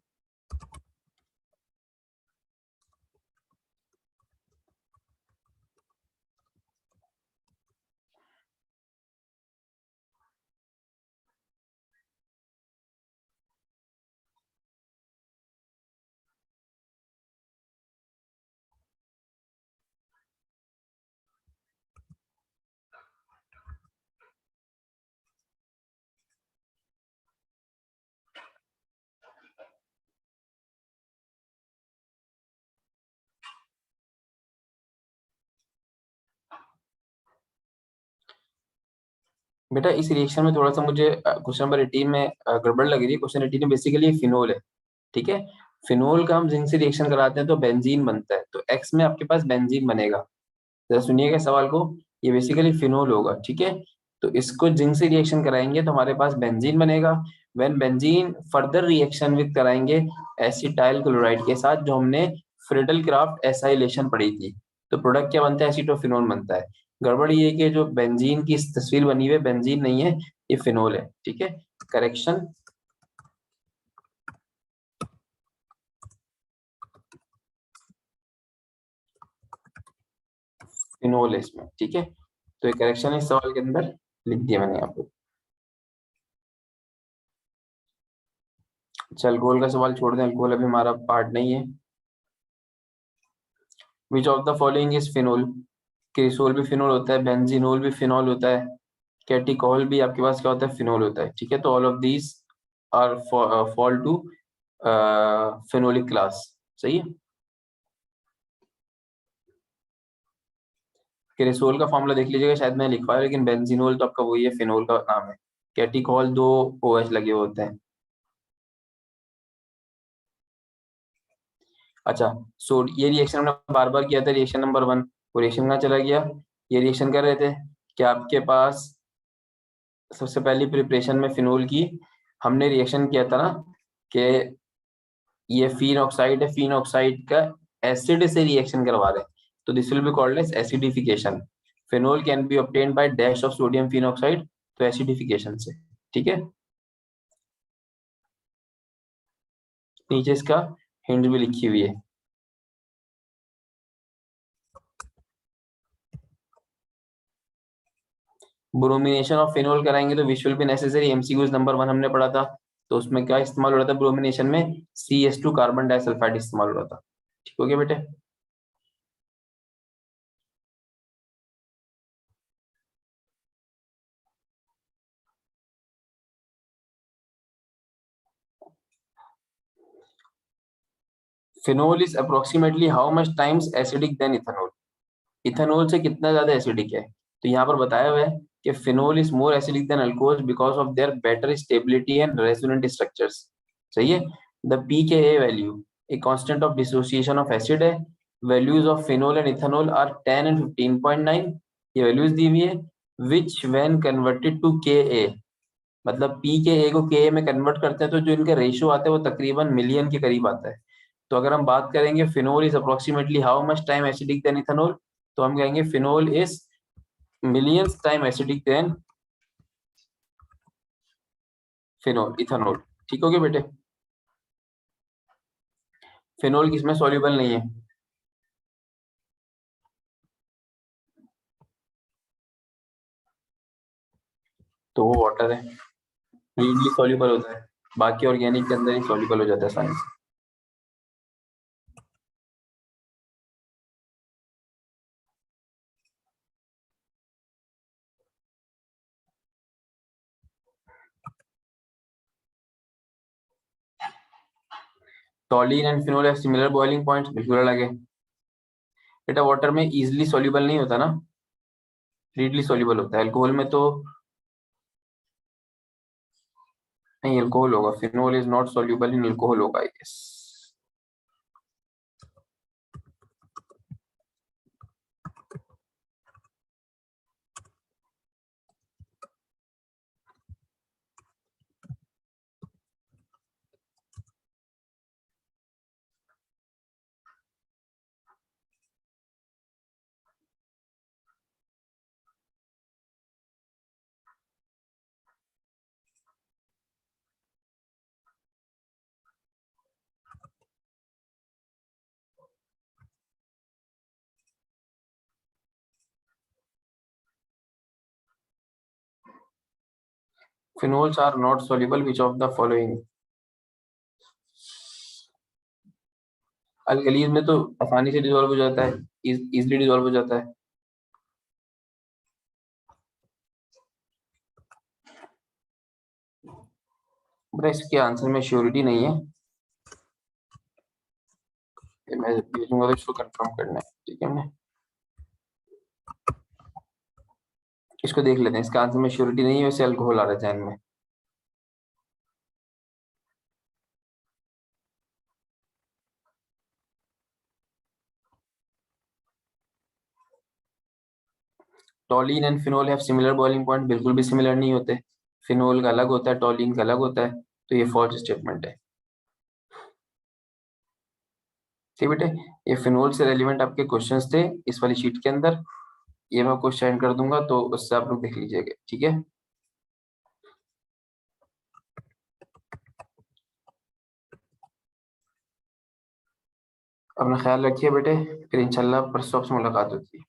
बेटा इस रिएक्शन में थोड़ा सा मुझे क्वेश्चन नंबर 18 में गड़बड़ लग रही है। क्वेश्चन 18 में बेसिकली फिनोल है, ठीक है। फिनोल का हम जिंक से रिएक्शन कराते हैं तो बेंजीन बनता है, तो एक्स में आपके पास बेंजीन बनेगा। जरा सुनिएगा सवाल को, ये बेसिकली फिनोल होगा, ठीक है। तो इसको जिंक से रिएक्शन कराएंगे तो हमारे पास बेंजीन बनेगा। When benzene further reaction with कराएंगे एसिटाइल क्लोराइड के साथ, जो हमने फ्रिडल क्राफ्ट एसाइलेशन पढ़ी थी, तो प्रोडक्ट क्या बनता है, एसीटोफिनोल बनता है। गड़बड़ ये है कि जो बेंजीन की तस्वीर बनी हुई है, बेंजीन नहीं है, ये फिनोल है, ठीक है। करेक्शन, फिनोल है इसमें, ठीक है। तो ये करेक्शन इस सवाल के अंदर लिख दिया मैंने यहाँ पे। चल अल्कोहल का सवाल छोड़ दें, अल्कोहल अभी हमारा पार्ट नहीं है। विच of the following is phenol. Cresol भी फिनोल होता है, बेंजीनोल भी फिनोल होता है, कैटिकॉल भी आपके पास क्या होता है, फिनोल होता है, ठीक है। तो all of these are fall to phenolic class. सही है। क्रिसोल का फॉर्मूला देख लीजिएगा, शायद मैंने लिखवाया, लेकिन बेंजीनोल तो आपका वही है, फिनोल का नाम है। कैटिकॉल दो OH लगे होते हैं। अच्छा, सो ये रिएक्शन हमने बार बार किया था, रिएक्शन नंबर 1, वो रिएक्शन कहाँ चला गया। ये रिएक्शन कर रहे थे कि आपके पास सबसे पहली प्रिपरेशन में फिनोल की हमने रिएक्शन किया था ना, कि ये फीन ऑक्साइड है, फीन ऑक्साइड का एसिड से रिएक्शन करवा रहे हैं। तो this will be called as acidification. Phenol can be obtained by dash of sodium phenoxide, तो एसिडिफिकेशन से। ठीक है, नीचे इसका हिंट भी लिखी हुई है। ब्रोमिनेशन ऑफ फिनोल कराएंगे तो which will be necessary, MCQs number 1 हमने पढ़ा था। तो उसमें क्या इस्तेमाल हो रहा था ब्रोमिनेशन में, CH2 कार्बन डाइसल्फाइड इस्तेमाल हो रहा था। ठीक हो गया बेटे। Phenol is approximately how much times acidic then ethanol. Ethanol से कितना ज्यादा एसिडिक है, तो यहाँ पर बताया हुआ है कि phenol is more acidic than alcohol because of their better stability and resonant structures. सही है। The pKa value a constant of dissociation of acid है। Values of phenol and ethanol are 10 and 15.9, ये वैल्यूज दी हुई है। Which when converted to Ka, मतलब pKa को Ka में कन्वर्ट करते हैं तो जो इनका रेशियो आता है वो तकरीबन मिलियन के करीब आता है। तो अगर हम बात करेंगे phenol is approximately how much time acidic then ethanol, तो हम कहेंगे phenol is millions time acidic then phenol ethanol. ठीक हो गया बेटे। फिनोल किसमें सॉल्युबल नहीं है, तो वो वाटर है, इजीली सॉल्युबल होता है, बाकी ऑर्गेनिक के अंदर ही सॉल्युबल हो जाता है आसानी से। टॉलिन and phenol have similar boiling points, बिल्कुल अलग है। बेटा वाटर में इजीली सॉल्युबल नहीं होता ना, रीडली सॉल्युबल होता है। अल्कोहल में तो नहीं, अल्कोहल होगा, phenol is not soluble in alcohol होगा I guess. Phenols are not soluble which of the following. Alkalis में तो आसानी से डिसॉल्व हो जाता है, इजीली डिसॉल्व हो जाता है। बट इसके आंसर में श्योरिटी नहीं है, ये मैं भेजूंगा तो इसको कंफर्म करना है। ठीक है, हमने इसको देख लेते हैं, इसका आंसर में श्योरिटी नहीं है, वैसे अल्कोहल आ रहा है जहन में। टॉलिन and phenol have similar boiling point, बिल्कुल भी सिमिलर नहीं होते। फिनोल का अलग होता है, टॉलिन का अलग होता है, तो ये फॉल्स स्टेटमेंट है। ठीक बेटे, ये फिनोल से रेलिवेंट आपके क्वेश्चंस थे इस वाली शीट के अंदर, ये मैं आपको सेंड कर दूंगा तो उससे आप लोग देख लीजिएगा। ठीक है, अपना ख्याल रखिए बेटे, फिर इंशाल्लाह परसों आपसे मुलाकात होती है।